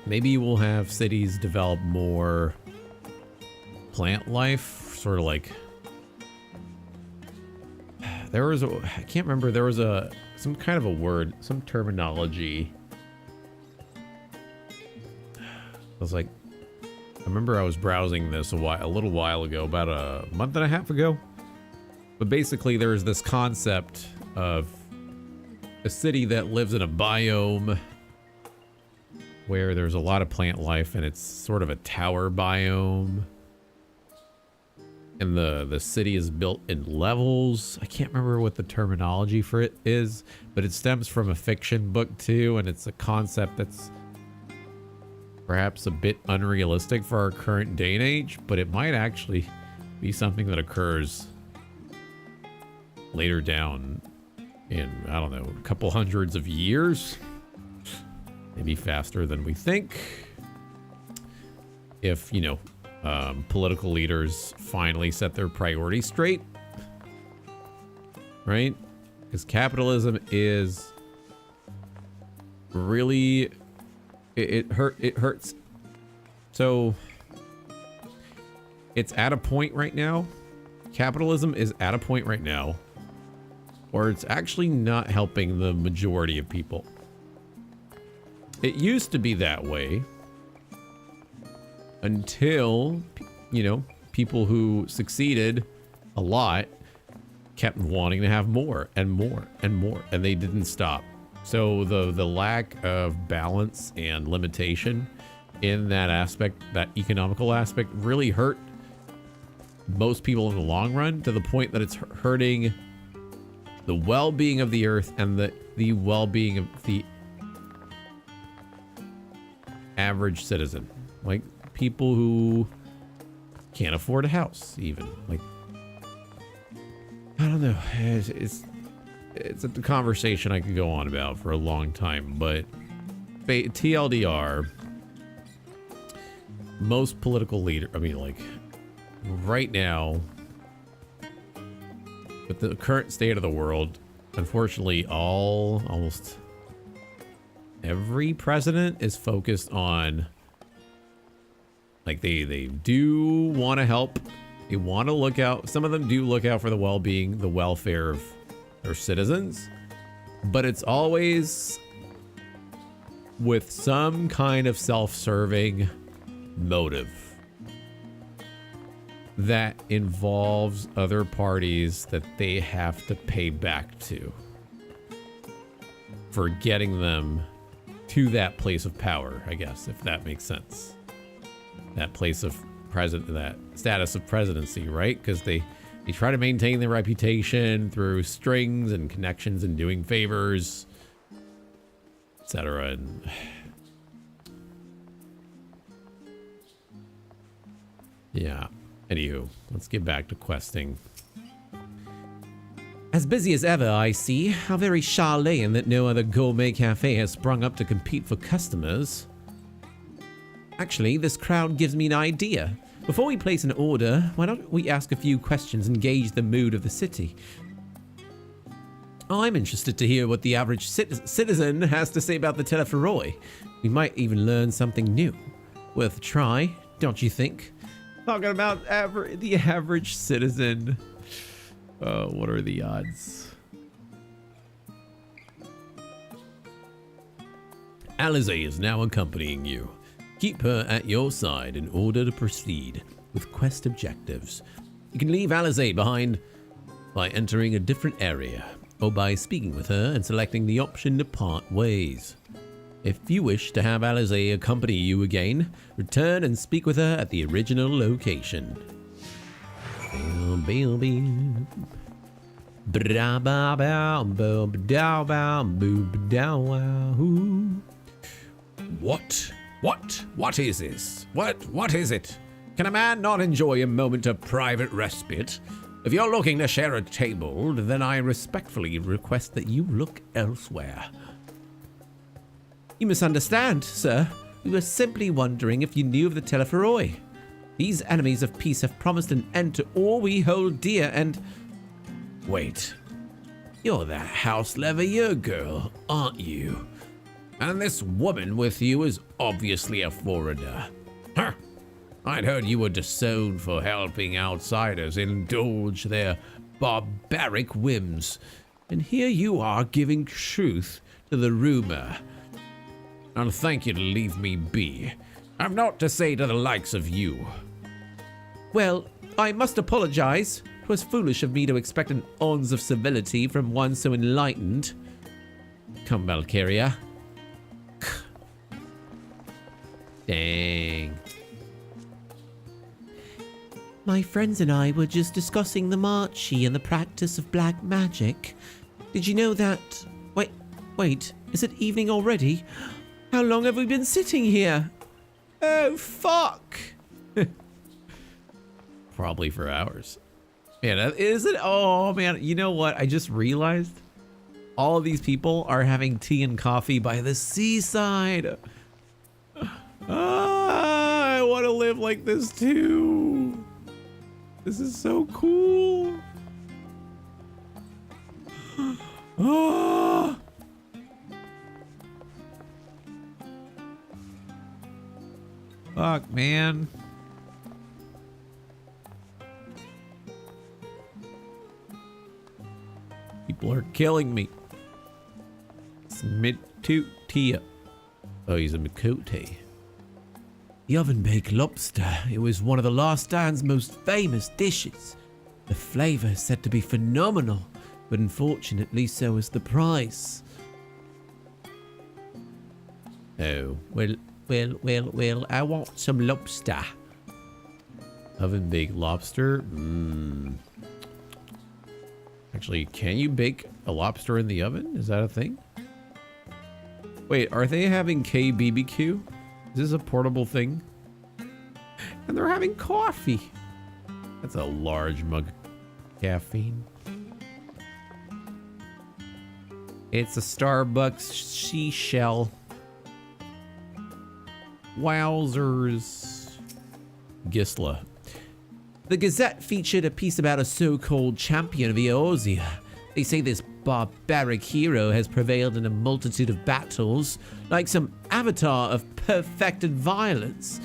Maybe we'll have cities develop more plant life, sort of like, I can't remember, there was some kind of a word, some terminology. I was like, I remember I was browsing this a little while ago, about a month and a half ago. But basically there's this concept of a city that lives in a biome where there's a lot of plant life, and it's sort of a tower biome. And the city is built in levels. I can't remember what the terminology for it is, but it stems from a fiction book too, and it's a concept that's perhaps a bit unrealistic for our current day and age, but it might actually be something that occurs later down in, I don't know, a couple hundreds of years. Maybe faster than we think. If, you know, political leaders finally set their priorities straight. Right? Because capitalism is really, it hurts. So it's at a point right now. Capitalism is at a point right now where it's actually not helping the majority of people. It used to be that way until, you know, people who succeeded a lot kept wanting to have more and more and more, and they didn't stop. So the lack of balance and limitation in that aspect, that economical aspect, really hurt most people in the long run, to the point that it's hurting the well-being of the earth and the well-being of the average citizen, like people who can't afford a house, even. Like, I don't know, it's a conversation I could go on about for a long time, but TLDR, most political leader, I mean, like, right now, with the current state of the world, unfortunately, almost every president is focused on, like, they do want to help. They want to look out. Some of them do look out for the well-being, the welfare of their citizens, but it's always with some kind of self-serving motive that involves other parties that they have to pay back to for getting them to that place of power, I guess, if that makes sense. That place of that status of presidency, right? Because they try to maintain their reputation through strings and connections and doing favors. etc. And yeah. Anywho, let's get back to questing. As busy as ever, I see. How very Charlatan that no other gourmet cafe has sprung up to compete for customers. Actually, this crowd gives me an idea. Before we place an order, why don't we ask a few questions and gauge the mood of the city? I'm interested to hear what the average citizen has to say about the Teleferoi. We might even learn something new. Worth a try, don't you think? Talking about the average citizen. What are the odds? Alizé is now accompanying you. Keep her at your side in order to proceed with quest objectives. You can leave Alizé behind by entering a different area, or by speaking with her and selecting the option to part ways. If you wish to have Alizé accompany you again, return and speak with her at the original location. What is this? What is it? Can a man not enjoy a moment of private respite? If you're looking to share a table, then I respectfully request that you look elsewhere. You misunderstand, sir. We were simply wondering if you knew of the Teleferoi. These enemies of peace have promised an end to all we hold dear and... Wait. You're that House Leveilleur girl, aren't you? And this woman with you is obviously a foreigner. Huh. I'd heard you were disowned for helping outsiders indulge their barbaric whims. And here you are giving truth to the rumor. I'll thank you to leave me be. I've naught to say to the likes of you. Well, I must apologize. 'Twas foolish of me to expect an ounce of civility from one so enlightened. Come, Valkyria. Dang. My friends and I were just discussing the Marchi and the practice of black magic. Did you know that... Wait, is it evening already? How long have we been sitting here? Oh, fuck! Probably for hours. Man, is it? Oh, man, you know what? I just realized all of these people are having tea and coffee by the seaside. I want to live like this too. This is so cool. Oh. Fuck, man. People are killing me. Smitutia. Oh, he's a Mikote. The oven-baked lobster. It was one of the last stand's most famous dishes. The flavor is said to be phenomenal, but unfortunately so is the price. Oh, well, I want some lobster. Oven-baked lobster? Actually, can you bake a lobster in the oven? Is that a thing? Wait, are they having KBBQ? Is this a portable thing? And they're having coffee. That's a large mug of caffeine. It's a Starbucks seashell. Wowzers. Gisla. The Gazette featured a piece about a so-called champion of Eorzea. They say this barbaric hero has prevailed in a multitude of battles, like some avatar of perfected violence.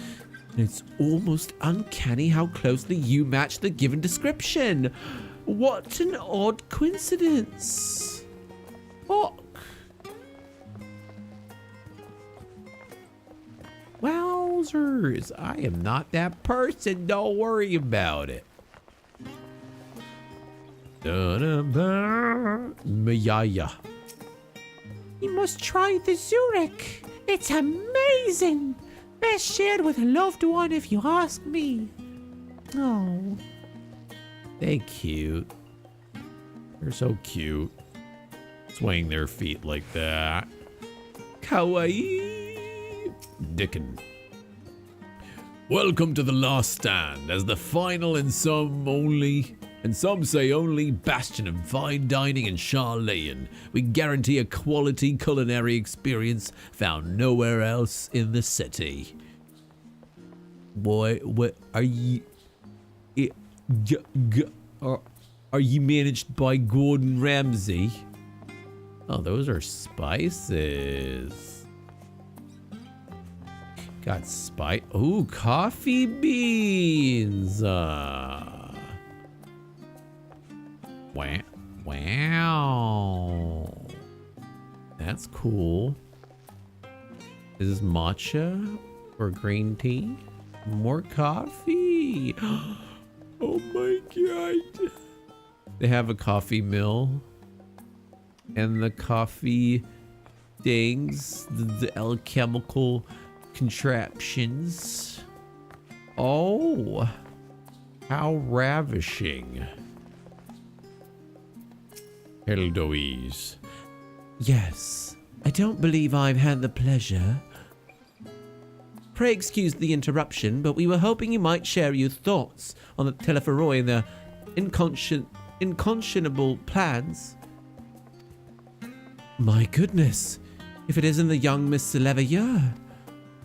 And it's almost uncanny how closely you match the given description. What an odd coincidence. Fuck. Wowzers. I am not that person. Don't worry about it. Mayaya. You must try the Zurich. It's amazing. Best shared with a loved one if you ask me. Oh. They cute. They're so cute. Swaying their feet like that. Kawaii. Dickon. Welcome to the last stand as the final and some say only bastion of fine dining in Charlayan. We guarantee a quality culinary experience found nowhere else in the city. Boy, what are you? Are you managed by Gordon Ramsay? Oh, those are spices. Got ooh, coffee beans. Wow. That's cool. Is this matcha or green tea? More coffee. Oh my god. They have a coffee mill. And the coffee things, the alchemical contraptions. Oh, how ravishing. Hello, Doise. Yes, I don't believe I've had the pleasure. Pray excuse the interruption, but we were hoping you might share your thoughts on the Telephoroi and their unconscionable plans. My goodness, if it isn't the young Miss Leveilleur.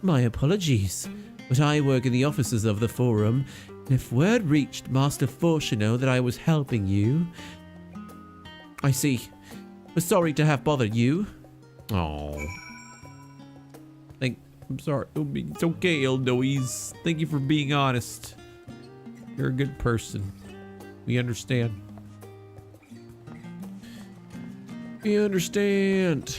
My apologies, but I work in the offices of the Forum, and if word reached Master Fortuneau that I was helping you... I see. We're sorry to have bothered you. Oh. I'm sorry. It's okay, Eldoise. Thank you for being honest. You're a good person. We understand. We understand.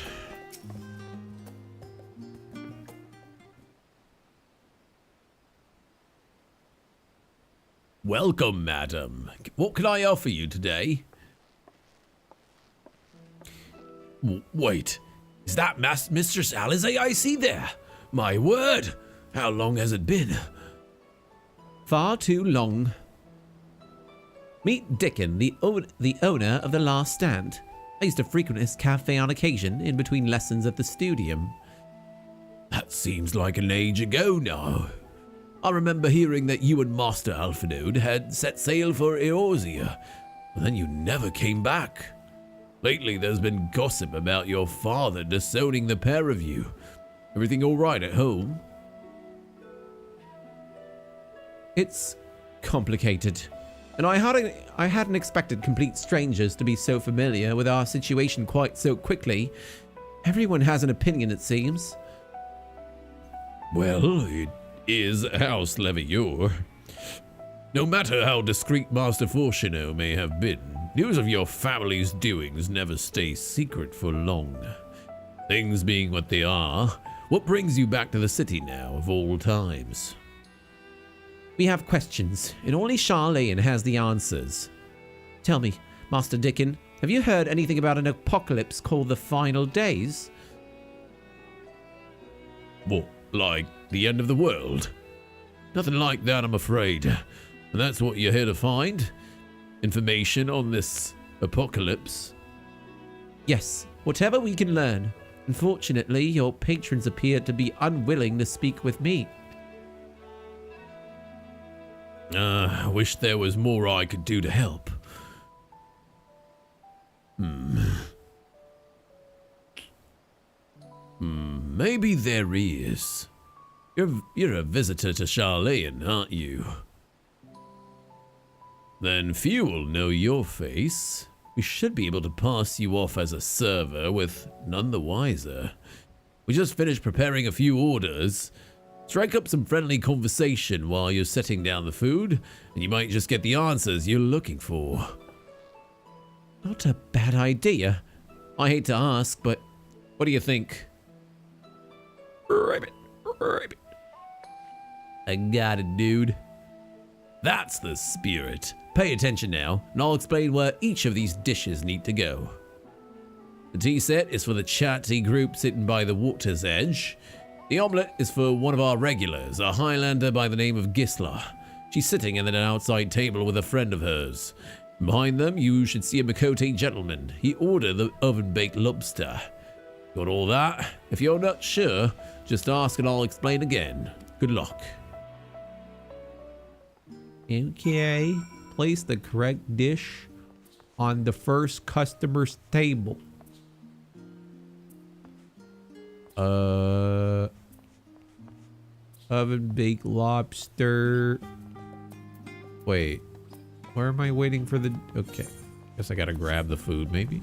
Welcome, madam. What can I offer you today? Wait, is that Mistress Alize I see there? My word, how long has it been? Far too long. Meet Dickon, the owner of the Last Stand. I used to frequent his cafe on occasion in between lessons at the studium. That seems like an age ago now. I remember hearing that you and Master Alphinaud had set sail for Eorzea, but then you never came back. Lately there's been gossip about your father disowning the pair of you. Everything all right at home? It's complicated, and I hadn't expected complete strangers to be so familiar with our situation quite so quickly. Everyone has an opinion, it seems. Well, it is House Leveilleur. No matter how discreet Master Fortuneau may have been, news of your family's doings never stay secret for long. Things being what they are, what brings you back to the city now of all times? We have questions, and only Charlayan has the answers. Tell me, Master Dickon, have you heard anything about an apocalypse called the Final Days? What, like the end of the world? Nothing like that, I'm afraid. And that's what you're here to find? Information on this apocalypse? Yes, whatever we can learn. Unfortunately, your patrons appear to be unwilling to speak with me. I wish there was more I could do to help. Maybe there is. You're a visitor to Charlayan, aren't you? Then few will know your face. We should be able to pass you off as a server with none the wiser. We just finished preparing a few orders. Strike up some friendly conversation while you're setting down the food, and you might just get the answers you're looking for. Not a bad idea. I hate to ask, but what do you think? Rabbit. I got it, dude. That's the spirit. Pay attention now, and I'll explain where each of these dishes need to go. The tea set is for the chatty group sitting by the water's edge. The omelette is for one of our regulars, a Highlander by the name of Gisla. She's sitting at an outside table with a friend of hers. Behind them, you should see a Makote gentleman. He ordered the oven-baked lobster. Got all that? If you're not sure, just ask and I'll explain again. Good luck. Okay. Place the correct dish on the first customer's table. Oven baked lobster. Wait. Where am I waiting for the... Okay. Guess I gotta grab the food, maybe.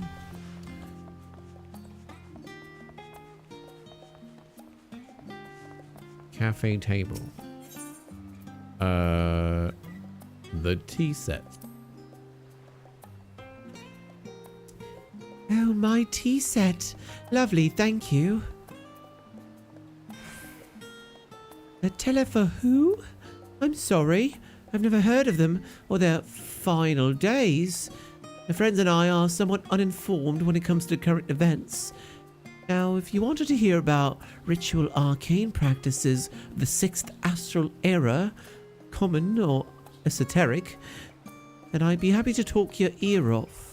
Cafe table. The tea set. Oh, my tea set. Lovely, thank you. A teller for who? I'm sorry. I've never heard of them or their final days. My friends and I are somewhat uninformed when it comes to current events. Now, if you wanted to hear about ritual arcane practices of the 6th astral era, common or esoteric, then I'd be happy to talk your ear off.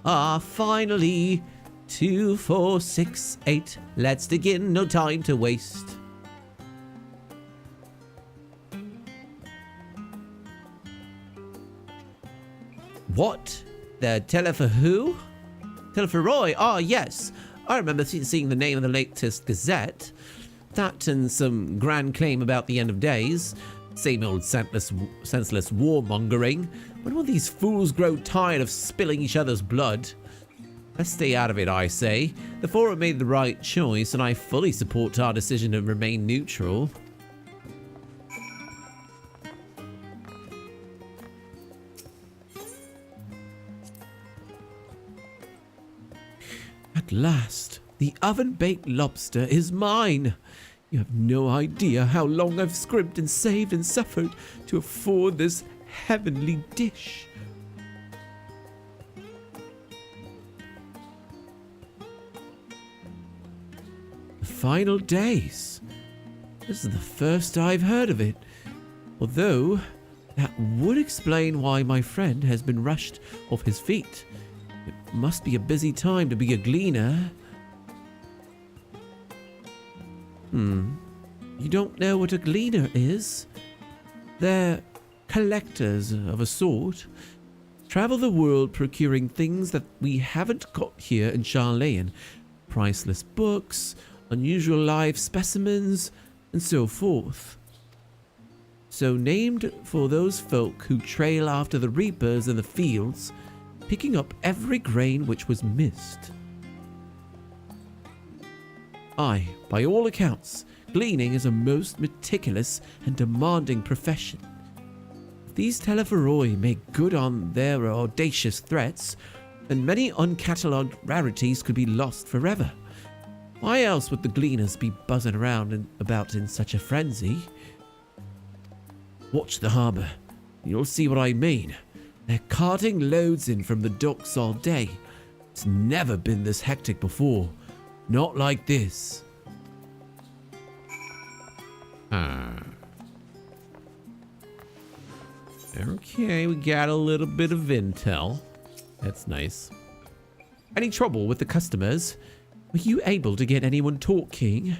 Ah, finally! 2, 4, 6, 8. Let's dig in, no time to waste. What? The teller for who? Teller for Roy? Ah, yes. I remember seeing the name in the latest Gazette. That and some grand claim about the end of days. Same old senseless warmongering. When will these fools grow tired of spilling each other's blood? Let's stay out of it, I say. The Forum made the right choice, and I fully support our decision to remain neutral. At last, the oven-baked lobster is mine. You have no idea how long I've scrimped and saved and suffered to afford this heavenly dish. The final days. This is the first I've heard of it. Although, that would explain why my friend has been rushed off his feet. It must be a busy time to be a gleaner. You don't know what a gleaner is? They're collectors of a sort. Travel the world procuring things that we haven't got here in Charlayan. Priceless books, unusual live specimens, and so forth. So named for those folk who trail after the reapers in the fields, picking up every grain which was missed. Aye, by all accounts, gleaning is a most meticulous and demanding profession. If these Telephoroi make good on their audacious threats, then many uncatalogued rarities could be lost forever. Why else would the gleaners be buzzing around about in such a frenzy? Watch the harbour. You'll see what I mean. They're carting loads in from the docks all day. It's never been this hectic before. Not like this. Okay, we got a little bit of intel. That's nice. Any trouble with the customers? Were you able to get anyone talking?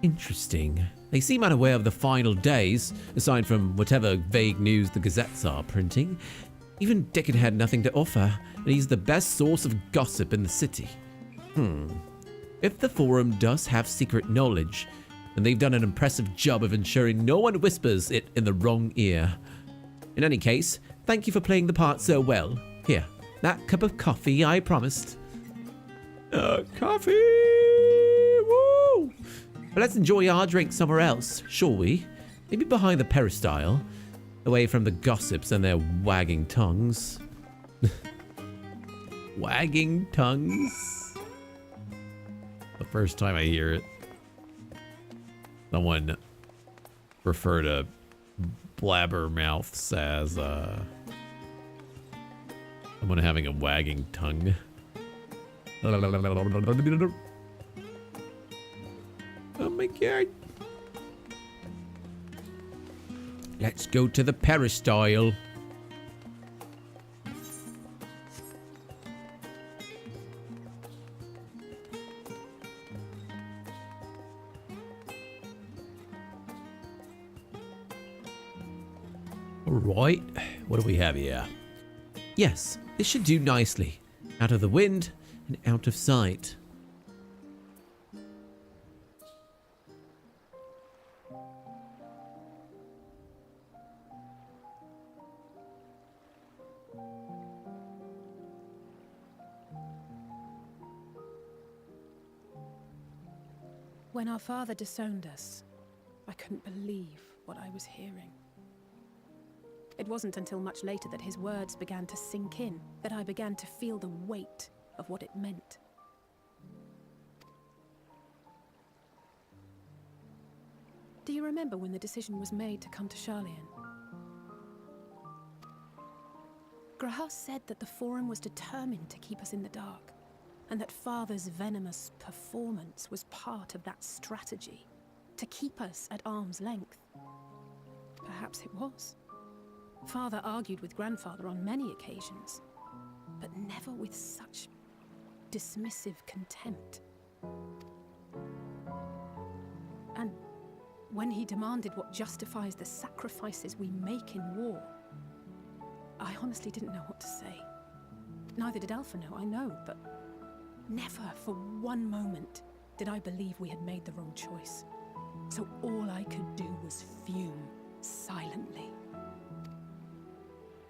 Interesting. They seem unaware of the final days, aside from whatever vague news the gazettes are printing. Even Dickon had nothing to offer, and he's the best source of gossip in the city. If the Forum does have secret knowledge, then they've done an impressive job of ensuring no one whispers it in the wrong ear. In any case, thank you for playing the part so well. Here, that cup of coffee I promised. Coffee! Woo! But let's enjoy our drink somewhere else, shall we? Maybe behind the peristyle, away from the gossips and their wagging tongues. Wagging tongues? The first time I hear it. Someone refer to blabbermouths as someone having a wagging tongue. Oh my god. Let's go to the peristyle. All right. What do we have here? Yes, this should do nicely. Out of the wind and out of sight. When our father disowned us, I couldn't believe what I was hearing. It wasn't until much later that his words began to sink in, that I began to feel the weight of what it meant. Do you remember when the decision was made to come to Charlian? Graham said that the Forum was determined to keep us in the dark, and that Father's venomous performance was part of that strategy, to keep us at arm's length. Perhaps it was. Father argued with Grandfather on many occasions, but never with such dismissive contempt. And when he demanded what justifies the sacrifices we make in war, I honestly didn't know what to say. Neither did Alpha know, I know, but never for one moment did I believe we had made the wrong choice. So all I could do was fume silently.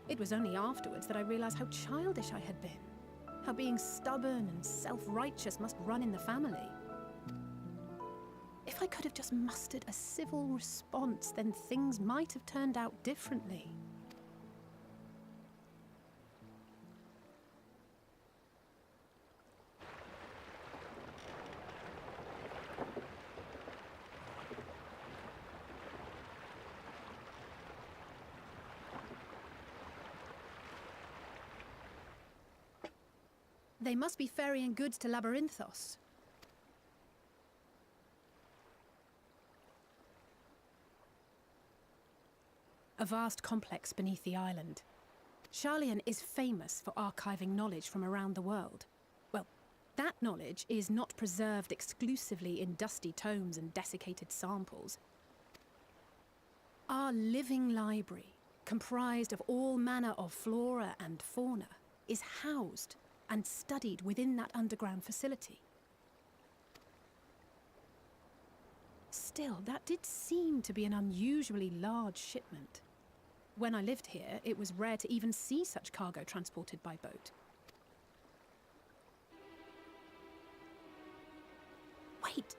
It was only afterwards that I realized how childish I had been, how being stubborn and self-righteous must run in the family. If I could have just mustered a civil response, then things might have turned out differently. They must be ferrying goods to Labyrinthos. A vast complex beneath the island. Charlian is famous for archiving knowledge from around the world. Well, that knowledge is not preserved exclusively in dusty tomes and desiccated samples. Our living library, comprised of all manner of flora and fauna, is housed and studied within that underground facility. Still, that did seem to be an unusually large shipment. When I lived here, it was rare to even see such cargo transported by boat. Wait!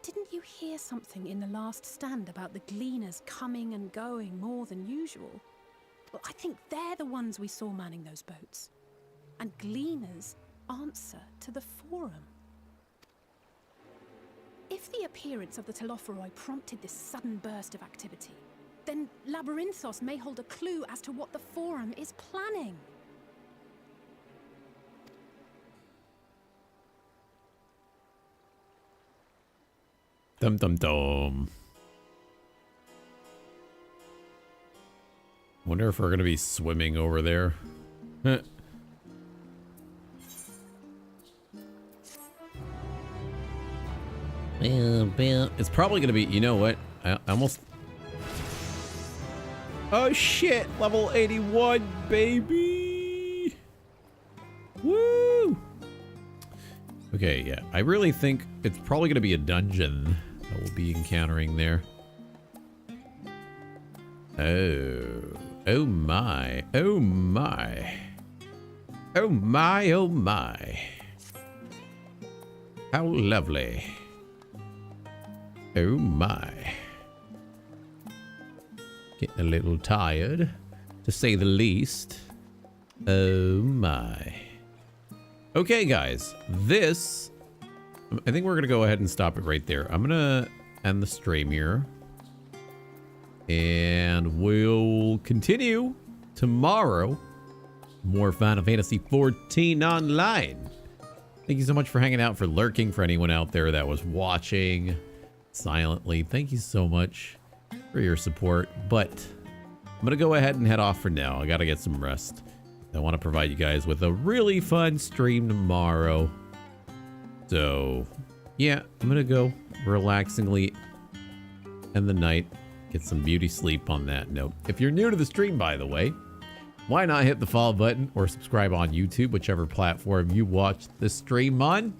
Didn't you hear something in the last stand about the gleaners coming and going more than usual? Well, I think they're the ones we saw manning those boats. And gleaners answer to the Forum. If the appearance of the Telophoroi prompted this sudden burst of activity, then Labyrinthos may hold a clue as to what the Forum is planning. Dum dum dum. Wonder if we're gonna be swimming over there. It's probably gonna be, you know what? I almost... Oh shit! Level 81, baby! Woo! Okay, yeah. I really think it's probably gonna be a dungeon that we'll be encountering there. Oh. Oh my. Oh my. Oh my, oh my. How lovely. Oh my. Getting a little tired, to say the least. Oh my. Okay, guys. This... I think we're going to go ahead and stop it right there. I'm going to end the stream here. And we'll continue tomorrow. More Final Fantasy XIV Online. Thank you so much for hanging out, for lurking, for anyone out there that was watching silently. Thank you so much. for your support, but I'm going to go ahead and head off for now. I got to get some rest. I want to provide you guys with a really fun stream tomorrow. So, yeah, I'm going to go relaxingly end the night. Get some beauty sleep on that note. If you're new to the stream, by the way, why not hit the follow button or subscribe on YouTube, whichever platform you watch the stream on.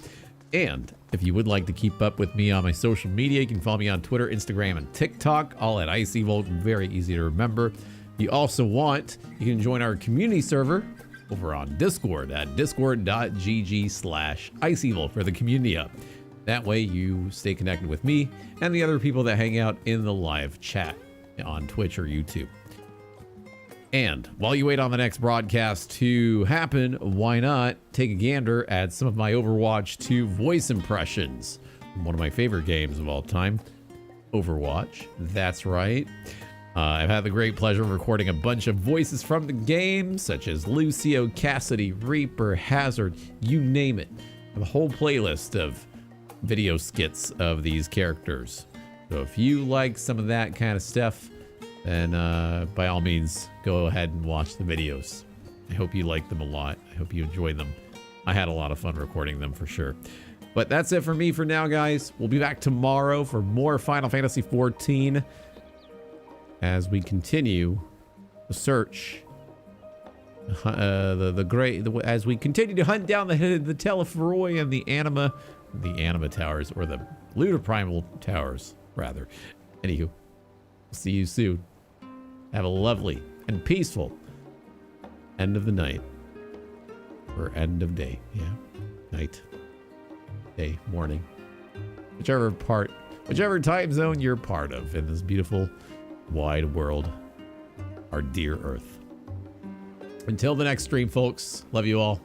And if you would like to keep up with me on my social media, you can follow me on Twitter, Instagram, and TikTok, all at IceEvil. Very easy to remember. You also you can join our community server over on Discord at discord.gg/IceEvil for the community up. That way you stay connected with me and the other people that hang out in the live chat on Twitch or YouTube. And while you wait on the next broadcast to happen, why not take a gander at some of my Overwatch 2 voice impressions? One of my favorite games of all time, Overwatch. That's right. I've had the great pleasure of recording a bunch of voices from the game, such as Lucio, Cassidy, Reaper, Hazard, you name it. I have a whole playlist of video skits of these characters. So if you like some of that kind of stuff, then by all means, go ahead and watch the videos. I hope you like them a lot. I hope you enjoy them. I had a lot of fun recording them for sure. But that's it for me for now, guys. We'll be back tomorrow for more Final Fantasy XIV as we continue the search. As we continue to hunt down the Telephroi and the Anima Towers, or the Ludoprimal Towers, rather. Anywho, see you soon. Have a lovely and peaceful end of the night. Or end of day. Yeah. Night. Day. Morning. Whichever time zone you're part of in this beautiful, wide world. Our dear Earth. Until the next stream, folks. Love you all.